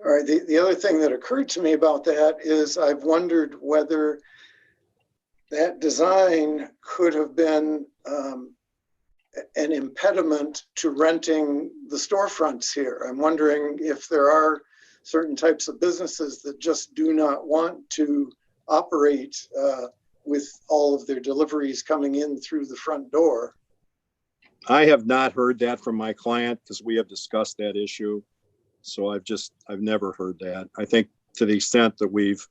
All right, the other thing that occurred to me about that is I've wondered whether that design could have been an impediment to renting the storefronts here. I'm wondering if there are certain types of businesses that just do not want to operate with all of their deliveries coming in through the front door. I have not heard that from my client because we have discussed that issue. So I've never heard that. I think to the extent that we've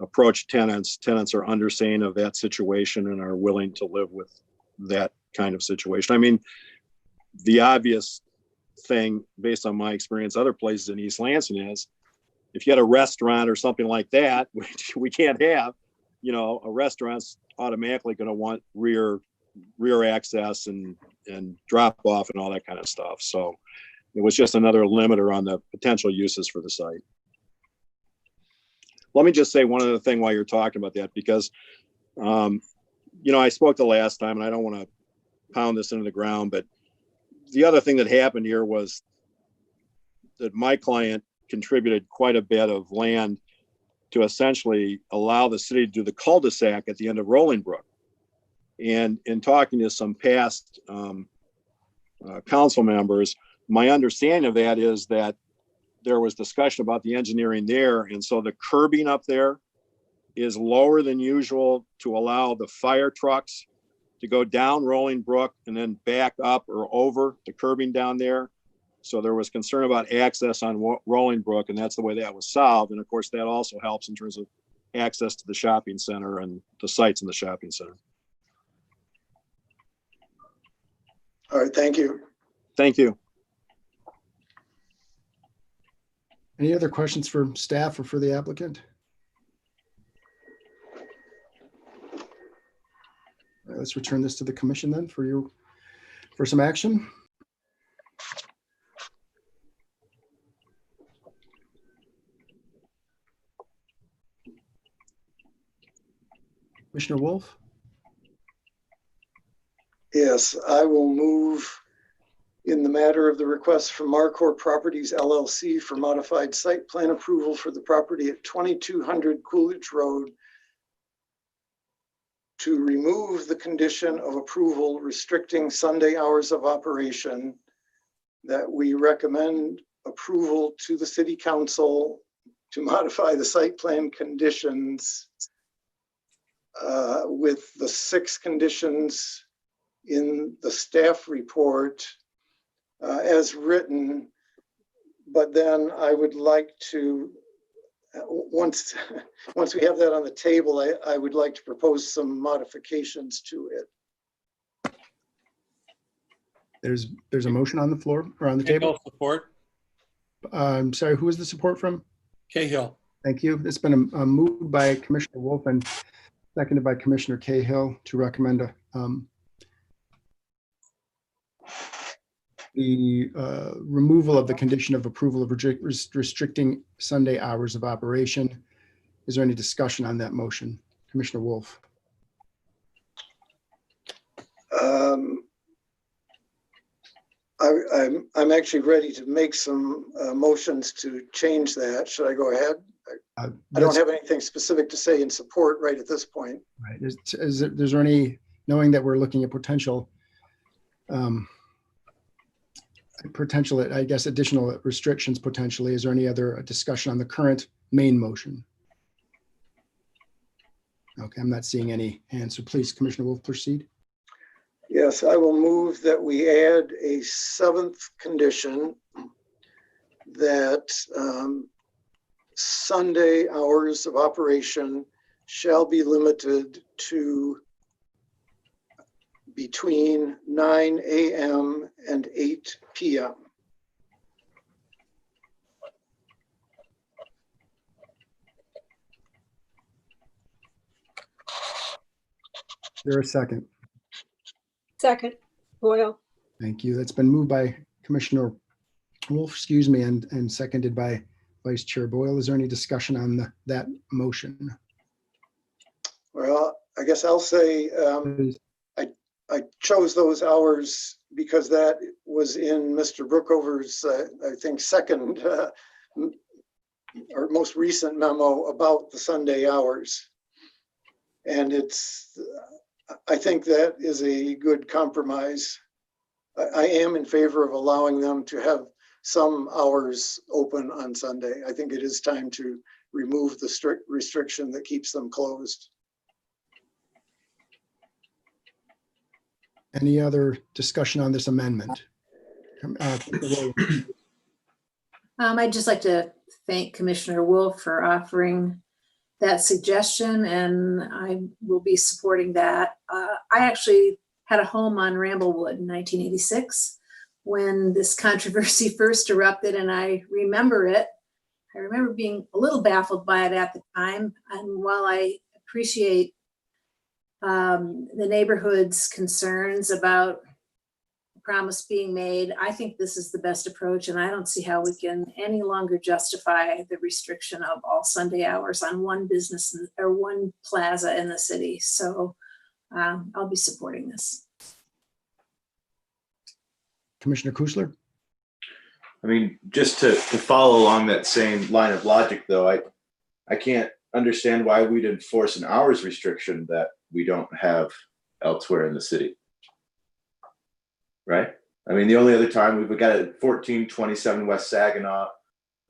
approached tenants are understanding of that situation and are willing to live with that kind of situation. I mean, the obvious thing based on my experience, other places in East Lansing is if you had a restaurant or something like that, which we can't have, a restaurant's automatically going to want rear access and drop off and all that kind of stuff. So it was just another limiter on the potential uses for the site. Let me just say one other thing while you're talking about that, because, I spoke the last time and I don't want to pound this into the ground, but the other thing that happened here was that my client contributed quite a bit of land to essentially allow the city to do the cul-de-sac at the end of Rolling Brook. And in talking to some past council members, my understanding of that is that there was discussion about the engineering there. And so the curbing up there is lower than usual to allow the fire trucks to go down Rolling Brook and then back up or over the curbing down there. So there was concern about access on Rolling Brook, and that's the way that was solved. And of course, that also helps in terms of access to the shopping center and the sites in the shopping center. All right, thank you. Thank you. Any other questions for staff or for the applicant? All right, let's return this to the commission then for some action. Commissioner Wolf? Yes, I will move in the matter of the request from Marcorr Properties LLC for modified site plan approval for the property at 2200 Coolidge Road to remove the condition of approval restricting Sunday hours of operation, that we recommend approval to the city council to modify the site plan conditions with the 6 conditions in the staff report as written, but then I would like to, once we have that on the table, I would like to propose some modifications to it. There's a motion on the floor or on the table. Support. I'm sorry, who is the support from? Cahill. Thank you. It's been moved by Commissioner Wolf and seconded by Commissioner Cahill to recommend the removal of the condition of approval of restricting Sunday hours of operation. Is there any discussion on that motion? Commissioner Wolf. I'm actually ready to make some motions to change that. Should I go ahead? I don't have anything specific to say in support right at this point. Right. Is there any, knowing that we're looking at potential, I guess, additional restrictions potentially, is there any other discussion on the current main motion? Okay, I'm not seeing any hands, so please, Commissioner Wolf, proceed. Yes, I will move that we add a 7th condition that Sunday hours of operation shall be limited to between 9 a.m. and 8 p.m. Is there a second? Second, Boyle. Thank you. That's been moved by Commissioner Wolf, excuse me, and seconded by Vice Chair Boyle. Is there any discussion on that motion? Well, I guess I'll say I chose those hours because that was in Mr. Brookover's, I think, second or most recent memo about the Sunday hours. And I think that is a good compromise. I am in favor of allowing them to have some hours open on Sunday. I think it is time to remove the strict restriction that keeps them closed. Any other discussion on this amendment? I'd just like to thank Commissioner Wolf for offering that suggestion, and I will be supporting that. I actually had a home on Ramblewood in 1986 when this controversy first erupted, and I remember it. I remember being a little baffled by it at the time, and while I appreciate the neighborhood's concerns about the promise being made, I think this is the best approach, and I don't see how we can any longer justify the restriction of all Sunday hours on one business or one plaza in the city. So I'll be supporting this. Commissioner Kusler? I mean, just to follow along that same line of logic, though, I can't understand why we'd enforce an hours restriction that we don't have elsewhere in the city. Right? I mean, the only other time we've got it at 1427 West Saginaw,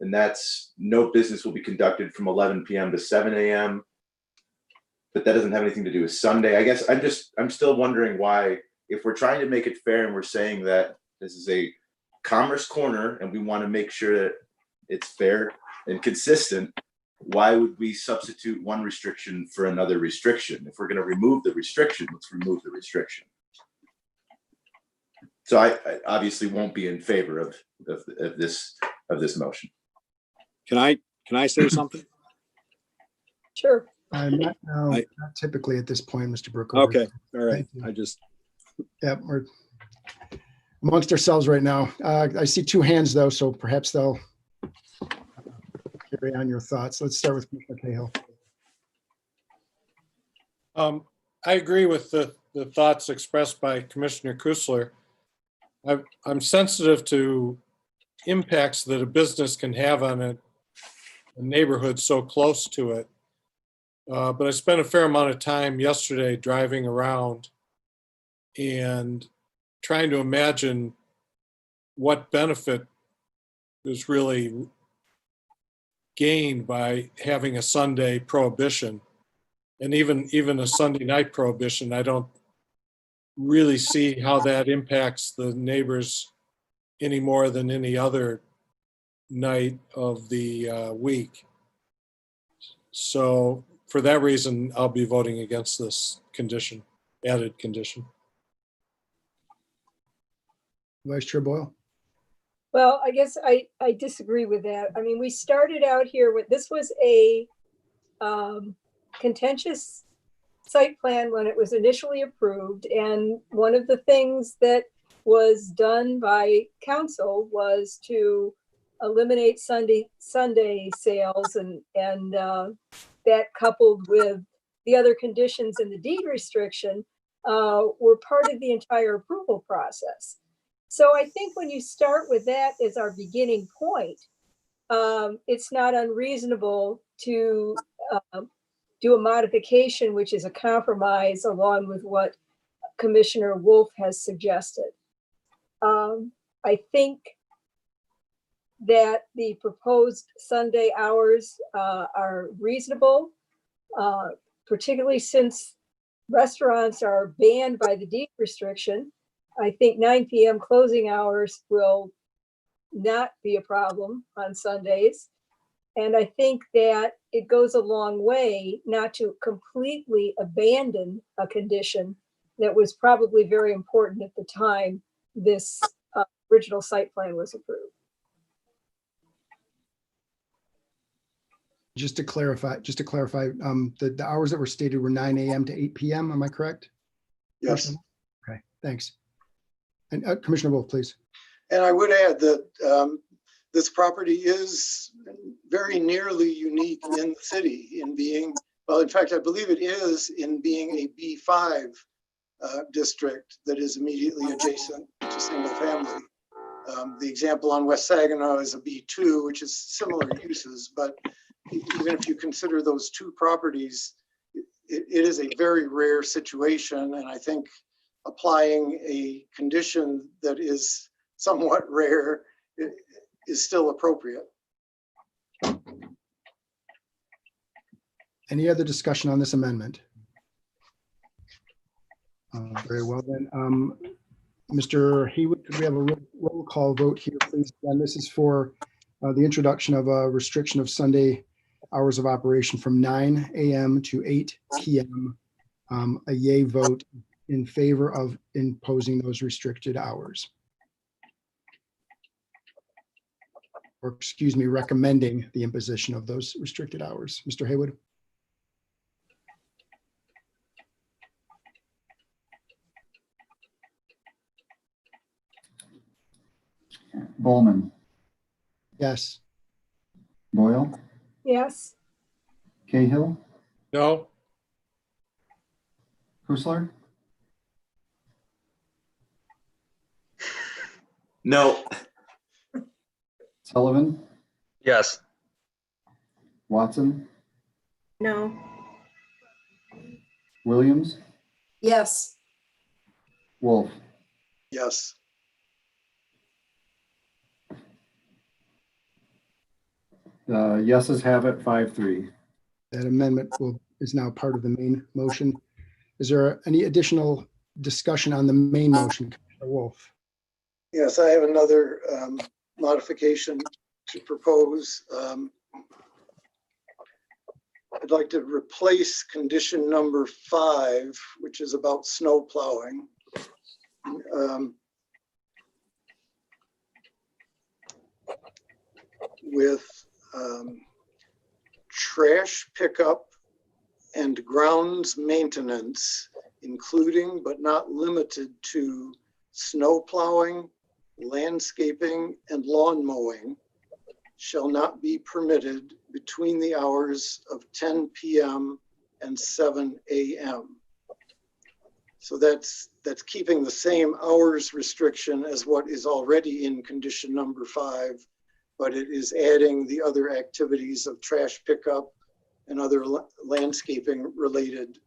and that's no business will be conducted from 11 p.m. to 7 a.m. But that doesn't have anything to do with Sunday. I guess I'm still wondering why, if we're trying to make it fair and we're saying that this is a commerce corner and we want to make sure that it's fair and consistent, why would we substitute one restriction for another restriction? If we're going to remove the restriction, let's remove the restriction. So I obviously won't be in favor of this motion. Can I say something? Sure. Not typically at this point, Mr. Brookover. Okay, all right. Yep, we're amongst ourselves right now. I see two hands though, so perhaps they'll carry on your thoughts. Let's start with Commissioner Cahill. I agree with the thoughts expressed by Commissioner Kusler. I'm sensitive to impacts that a business can have on a neighborhood so close to it. But I spent a fair amount of time yesterday driving around and trying to imagine what benefit is really gained by having a Sunday prohibition. And even a Sunday night prohibition, I don't really see how that impacts the neighbors any more than any other night of the week. So for that reason, I'll be voting against this condition, added condition. Vice Chair Boyle. Well, I guess I disagree with that. I mean, we started out here with, this was a contentious site plan when it was initially approved. And one of the things that was done by council was to eliminate Sunday sales, and that coupled with the other conditions in the deed restriction were part of the entire approval process. So I think when you start with that as our beginning point, it's not unreasonable to do a modification, which is a compromise along with what Commissioner Wolf has suggested. I think that the proposed Sunday hours are reasonable, particularly since restaurants are banned by the deed restriction. I think 9 p.m. closing hours will not be a problem on Sundays. And I think that it goes a long way not to completely abandon a condition that was probably very important at the time this original site plan was approved. Just to clarify, the hours that were stated were 9 a.m. to 8 p.m. Am I correct? Yes. Okay, thanks. And Commissioner Wolf, please. And I would add that this property is very nearly unique in the city in being, well, in fact, I believe it is in being a B5 district that is immediately adjacent to single family. The example on West Saginaw is a B2, which is similar uses, but even if you consider those two properties, it is a very rare situation. And I think applying a condition that is somewhat rare is still appropriate. Any other discussion on this amendment? Very well then. Mr. Haywood, could we have a roll call vote here, please? And this is for the introduction of a restriction of Sunday hours of operation from 9 a.m. to 8 p.m. A yay vote in favor of imposing those restricted hours. Or excuse me, recommending the imposition of those restricted hours. Mr. Haywood? Bowman, Yes. Boyle, Yes. Cahill, No. Kusler, No. Sullivan, Yes. Watson, No. Williams, Yes. Wolf, Yes. yeses have it 5-3. That amendment is now part of the main motion. Is there any additional discussion on the main motion, Commissioner Wolf? Yes, I have another modification to propose. I'd like to replace condition number 5, which is about snow plowing. With trash pickup and grounds maintenance, including but not limited to snow plowing, landscaping, and lawn mowing, shall not be permitted between the hours of 10 p.m. and 7 a.m. So that's keeping the same hours restriction as what is already in condition number 5, but it is adding the other activities of trash pickup and other landscaping related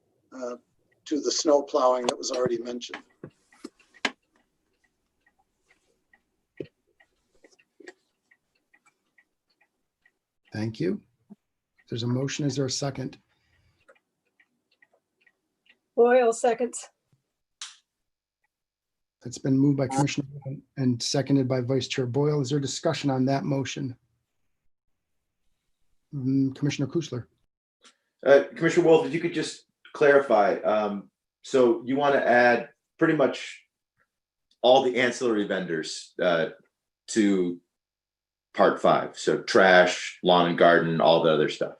to the snow plowing that was already mentioned. Thank you. There's a motion. Is there a second? Boyle seconds. It's been moved by Commissioner Wolf and seconded by Vice Chair Boyle. Is there discussion on that motion? Commissioner Kusler. Commissioner Wolf, if you could just clarify. So you want to add pretty much all the ancillary vendors to part 5. So trash, lawn and garden, all the other stuff.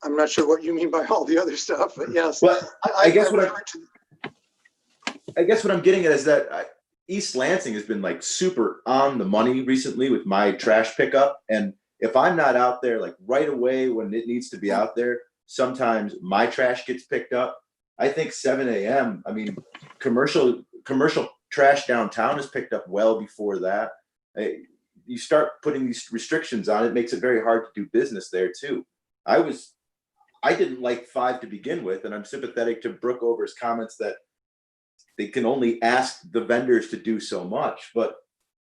I'm not sure what you mean by all the other stuff, but yes. Well, I guess what I'm getting at is that East Lansing has been like super on the money recently with my trash pickup. And if I'm not out there like right away when it needs to be out there, sometimes my trash gets picked up. I think 7 a.m. I mean, commercial trash downtown is picked up well before that. You start putting these restrictions on it, makes it very hard to do business there too. I didn't like 5 to begin with, and I'm sympathetic to Brookover's comments that they can only ask the vendors to do so much. But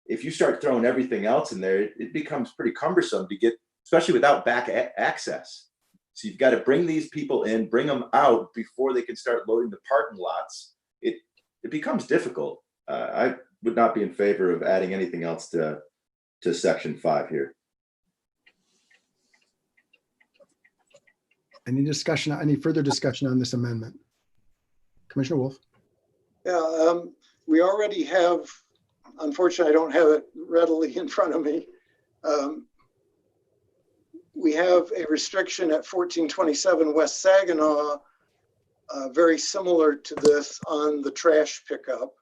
if you start throwing everything else in there, it becomes pretty cumbersome to get, especially without back access. So you've got to bring these people in, bring them out before they can start loading the parking lots. It becomes difficult. I would not be in favor of adding anything else to section 5 here. Any further discussion on this amendment? Commissioner Wolf. Yeah, we already have, unfortunately, I don't have it readily in front of me. We have a restriction at 1427 West Saginaw, very similar to this on the trash pickup.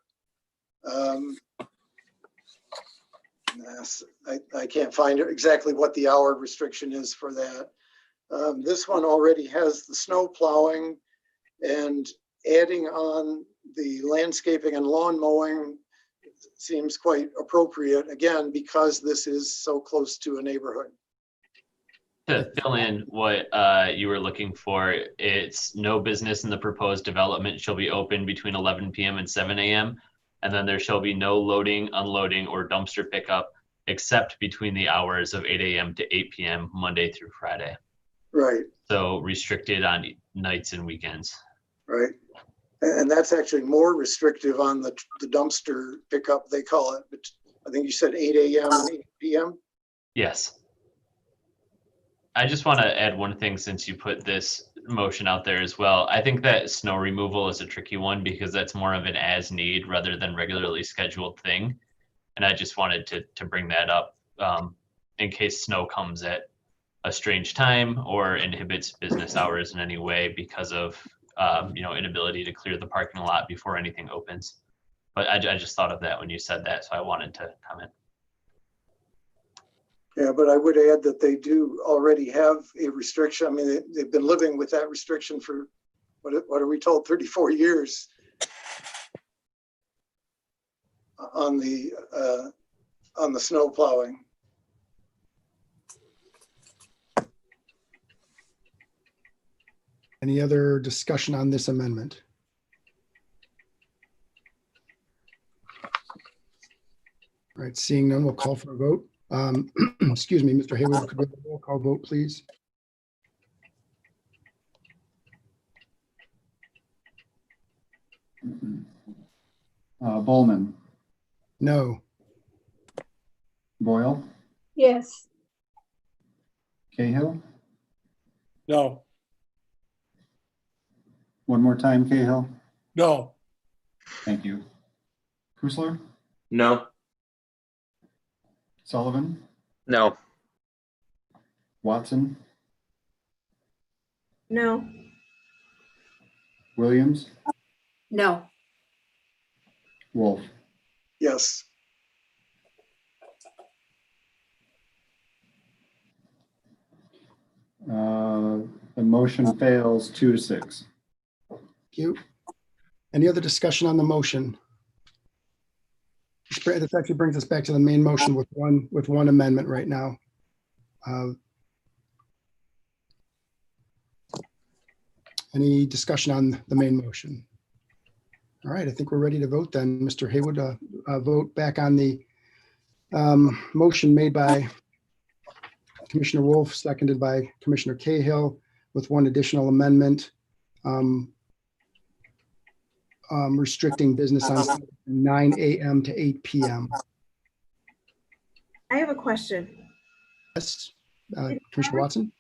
I can't find exactly what the hour restriction is for that. This one already has the snow plowing, and adding on the landscaping and lawn mowing seems quite appropriate, again, because this is so close to a neighborhood. To fill in what you were looking for, it's no business in the proposed development shall be open between 11 p.m. and 7 a.m. And then there shall be no loading, unloading, or dumpster pickup except between the hours of 8 a.m. to 8 p.m. Monday through Friday. Right. So restricted on nights and weekends. Right. And that's actually more restrictive on the dumpster pickup, they call it. But I think you said 8 a.m. and 8 p.m. Yes. I just want to add one thing since you put this motion out there as well. I think that snow removal is a tricky one because that's more of an as need rather than regularly scheduled thing. And I just wanted to bring that up in case snow comes at a strange time or inhibits business hours in any way because of inability to clear the parking lot before anything opens. But I just thought of that when you said that, so I wanted to comment. Yeah, but I would add that they do already have a restriction. I mean, they've been living with that restriction for, what are we told, 34 years on the snow plowing. Any other discussion on this amendment? right, seeing none, we'll call for a vote. Excuse me, Mr. Haywood, could we have a roll call vote, please? Bowman, No. Boyle, Yes. Cahill. No. One more time, Cahill. No. Thank you. Kusler, No. Sullivan, No. Watson, No. Williams, No. Wolf. Yes. The motion fails 2-6. Thank you. Any other discussion on the motion? This actually brings us back to the main motion with one amendment right now. Any discussion on the main motion? All right, I think we're ready to vote then. Mr. Haywood, vote back on the motion made by Commissioner Wolf, seconded by Commissioner Cahill, with one additional amendment, restricting business on 9 a.m. to 8 p.m. I have a question. Yes, Commissioner Watson?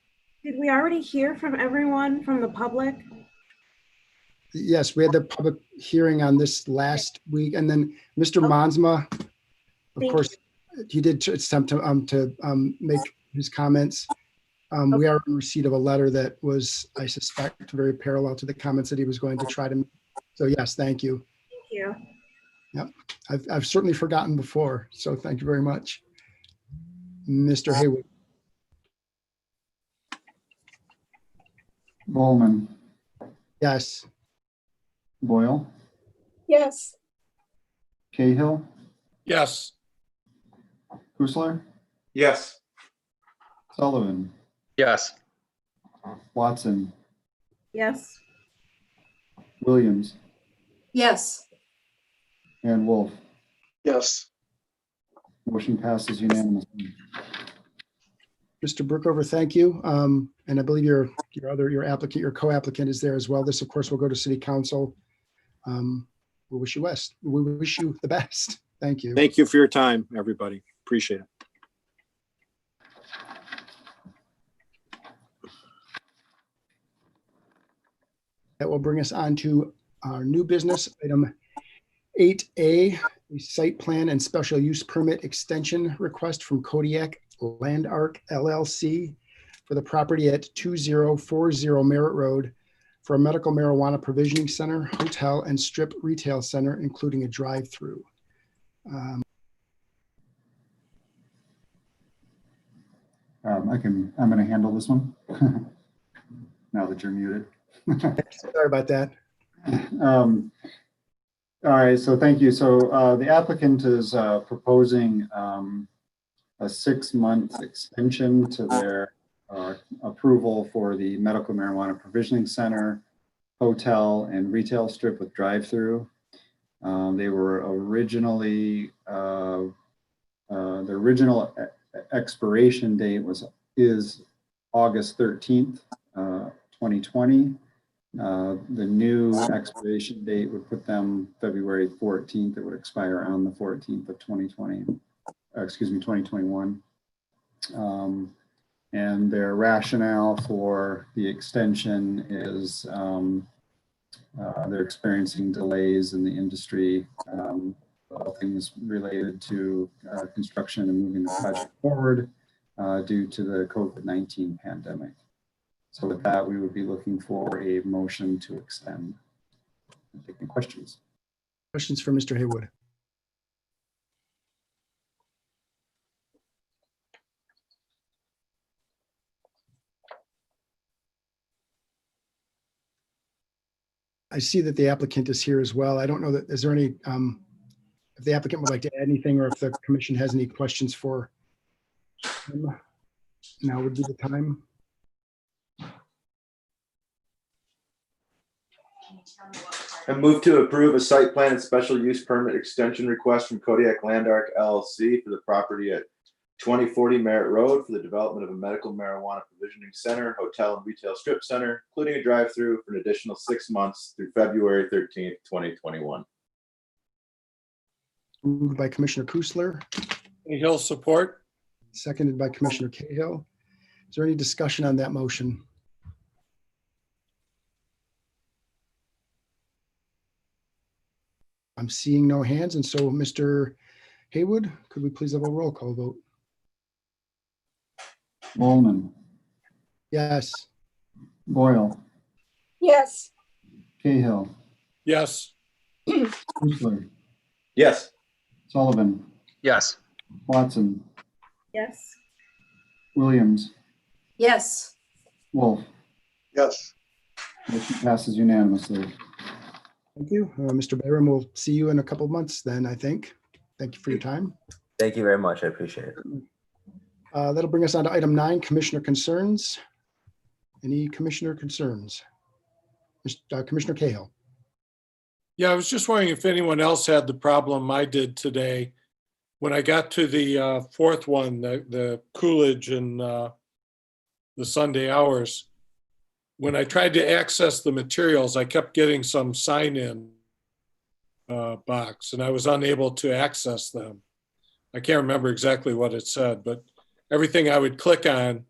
Did we already hear from everyone from the public? Yes, we had the public hearing on this last week, and then Mr. Monsma, of course, he did attempt to make his comments. We are in receipt of a letter that was, I suspect, very parallel to the comments that he was going to try to make. So yes, thank you. Thank you. Yep, I've certainly forgotten before, so thank you very much. Mr. Haywood. Bowman, Yes. Boyle, Yes. Cahill, Yes. Kusler, Yes. Sullivan, Yes. Watson, Yes. Williams, Yes. and Wolf. Yes. Motion passes unanimously. Mr. Brookover, thank you. And I believe your applicant, your co-applicant is there as well. This, of course, will go to City Council. We wish you the best. Thank you. Thank you for your time, everybody. Appreciate it. That will bring us on to our new business, item 8A, a site plan and special use permit extension request from Kodiak Land Arc LLC for the property at 2040 Merritt Road for a medical marijuana provisioning center, hotel, and strip retail center, including a drive-through. I'm going to handle this one now that you're muted. Sorry about that. All right, so thank you. So the applicant is proposing a 6-month extension to their approval for the medical marijuana provisioning center, hotel, and retail strip with drive-through. They were originally, the original expiration date is August 13th, 2020. The new expiration date would put them February 14th. It would expire on the 14th of 2021. And their rationale for the extension is they're experiencing delays in the industry, things related to construction and moving the project forward due to the COVID-19 pandemic. So with that, we would be looking for a motion to extend. Taking questions. Questions for Mr. Haywood? I see that the applicant is here as well. I don't know that, is there any, if the applicant would like to add anything or if the commission has any questions for him, now would be the time. I move to approve a site plan and special use permit extension request from Kodiak Land Arc LLC for the property at 2040 Merritt Road for the development of a medical marijuana provisioning center, hotel, and retail strip center, including a drive-through for an additional 6 months through February 13th, 2021. Moved by Commissioner Kusler, Cahill, support. seconded by Commissioner Cahill. Is there any discussion on that motion? I'm seeing no hands, and so Mr. Haywood, could we please have a roll call vote? Bowman, Yes. Boyle, Yes. Cahill, Yes. Kusler, Yes. Sullivan, Yes. Watson, Yes. Williams, Yes. Wolf. Yes. Motion passes unanimously. Thank you. Mr. Byram, we'll see you in a couple of months then, I think. Thank you for your time. Thank you very much. I appreciate it. That'll bring us on to item 9, commissioner concerns. Any commissioner concerns? Commissioner Cahill. Yeah, I was just wondering if anyone else had the problem I did today. When I got to the fourth one, the Coolidge and the Sunday hours, when I tried to access the materials, I kept getting some sign-in box, and I was unable to access them. I can't remember exactly what it said, but everything I would click on,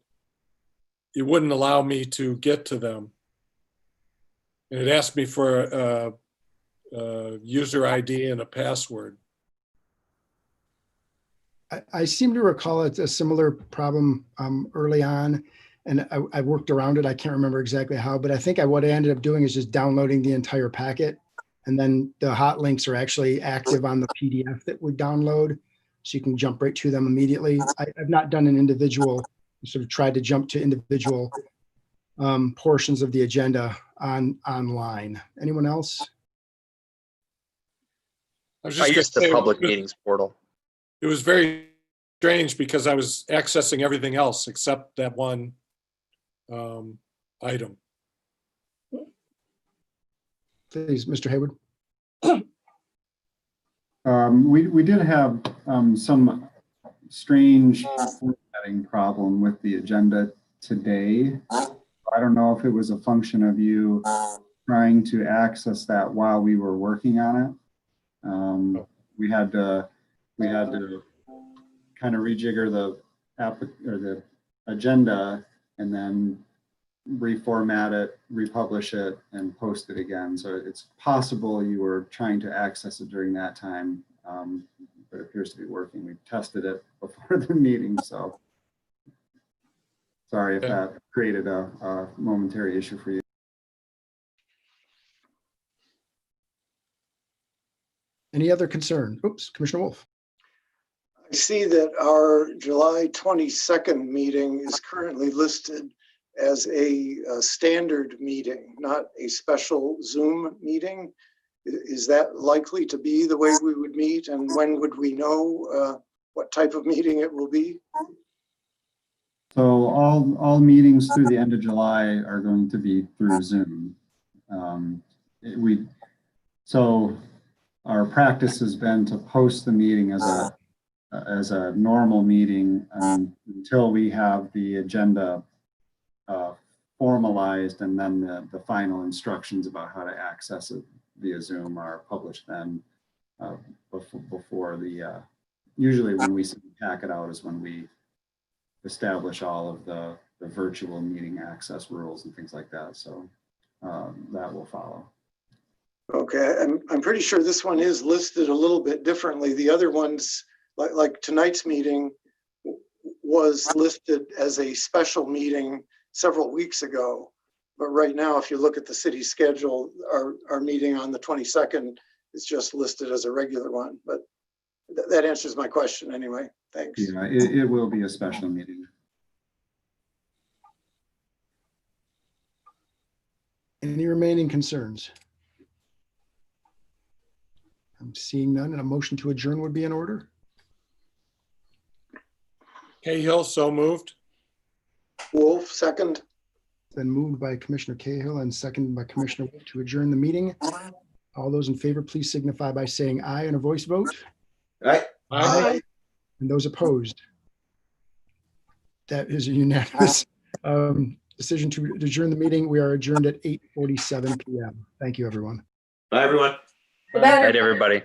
it wouldn't allow me to get to them. And it asked me for a user ID and a password. I seem to recall it's a similar problem early on, and I worked around it. I can't remember exactly how, but I think what I ended up doing is just downloading the entire packet, and then the hot links are actually active on the PDF that would download, so you can jump right to them immediately. I've not done an individual, sort of tried to jump to individual portions of the agenda online. Anyone else? I used the public meetings portal. It was very strange because I was accessing everything else except that one item. Please, Mr. Haywood. We did have some strange formatting problem with the agenda today. I don't know if it was a function of you trying to access that while we were working on it. We had to kind of rejigger the agenda and then reformat it, republish it, and post it again. So it's possible you were trying to access it during that time, but it appears to be working. We tested it before the meeting, so sorry if that created a momentary issue for you. Any other concern? Oops, Commissioner Wolf. I see that our July 22nd meeting is currently listed as a standard meeting, not a special Zoom meeting. Is that likely to be the way we would meet, and when would we know what type of meeting it will be? So all meetings through the end of July are going to be through Zoom. So our practice has been to post the meeting as a normal meeting until we have the agenda formalized, and then the final instructions about how to access it via Zoom are published then before the, usually when we send the packet out is when we establish all of the virtual meeting access rules and things like that. So that will follow. Okay, I'm pretty sure this one is listed a little bit differently. The other ones, like tonight's meeting, was listed as a special meeting several weeks ago. But right now, if you look at the city schedule, our meeting on the 22nd is just listed as a regular one. But that answers my question anyway. Thanks. Yeah, it will be a special meeting. Any remaining concerns? I'm seeing none, and a motion to adjourn would be in order. Cahill, so moved. Wolf, second. been moved by Commissioner Cahill and seconded by Commissioner Witt to adjourn the meeting. All those in favor, please signify by saying aye in a voice vote. Aye. Aye. And those opposed? That is a unanimous decision to adjourn the meeting. We are adjourned at 8:47 p.m. Thank you, everyone. Bye, everyone. Good night. Night, everybody.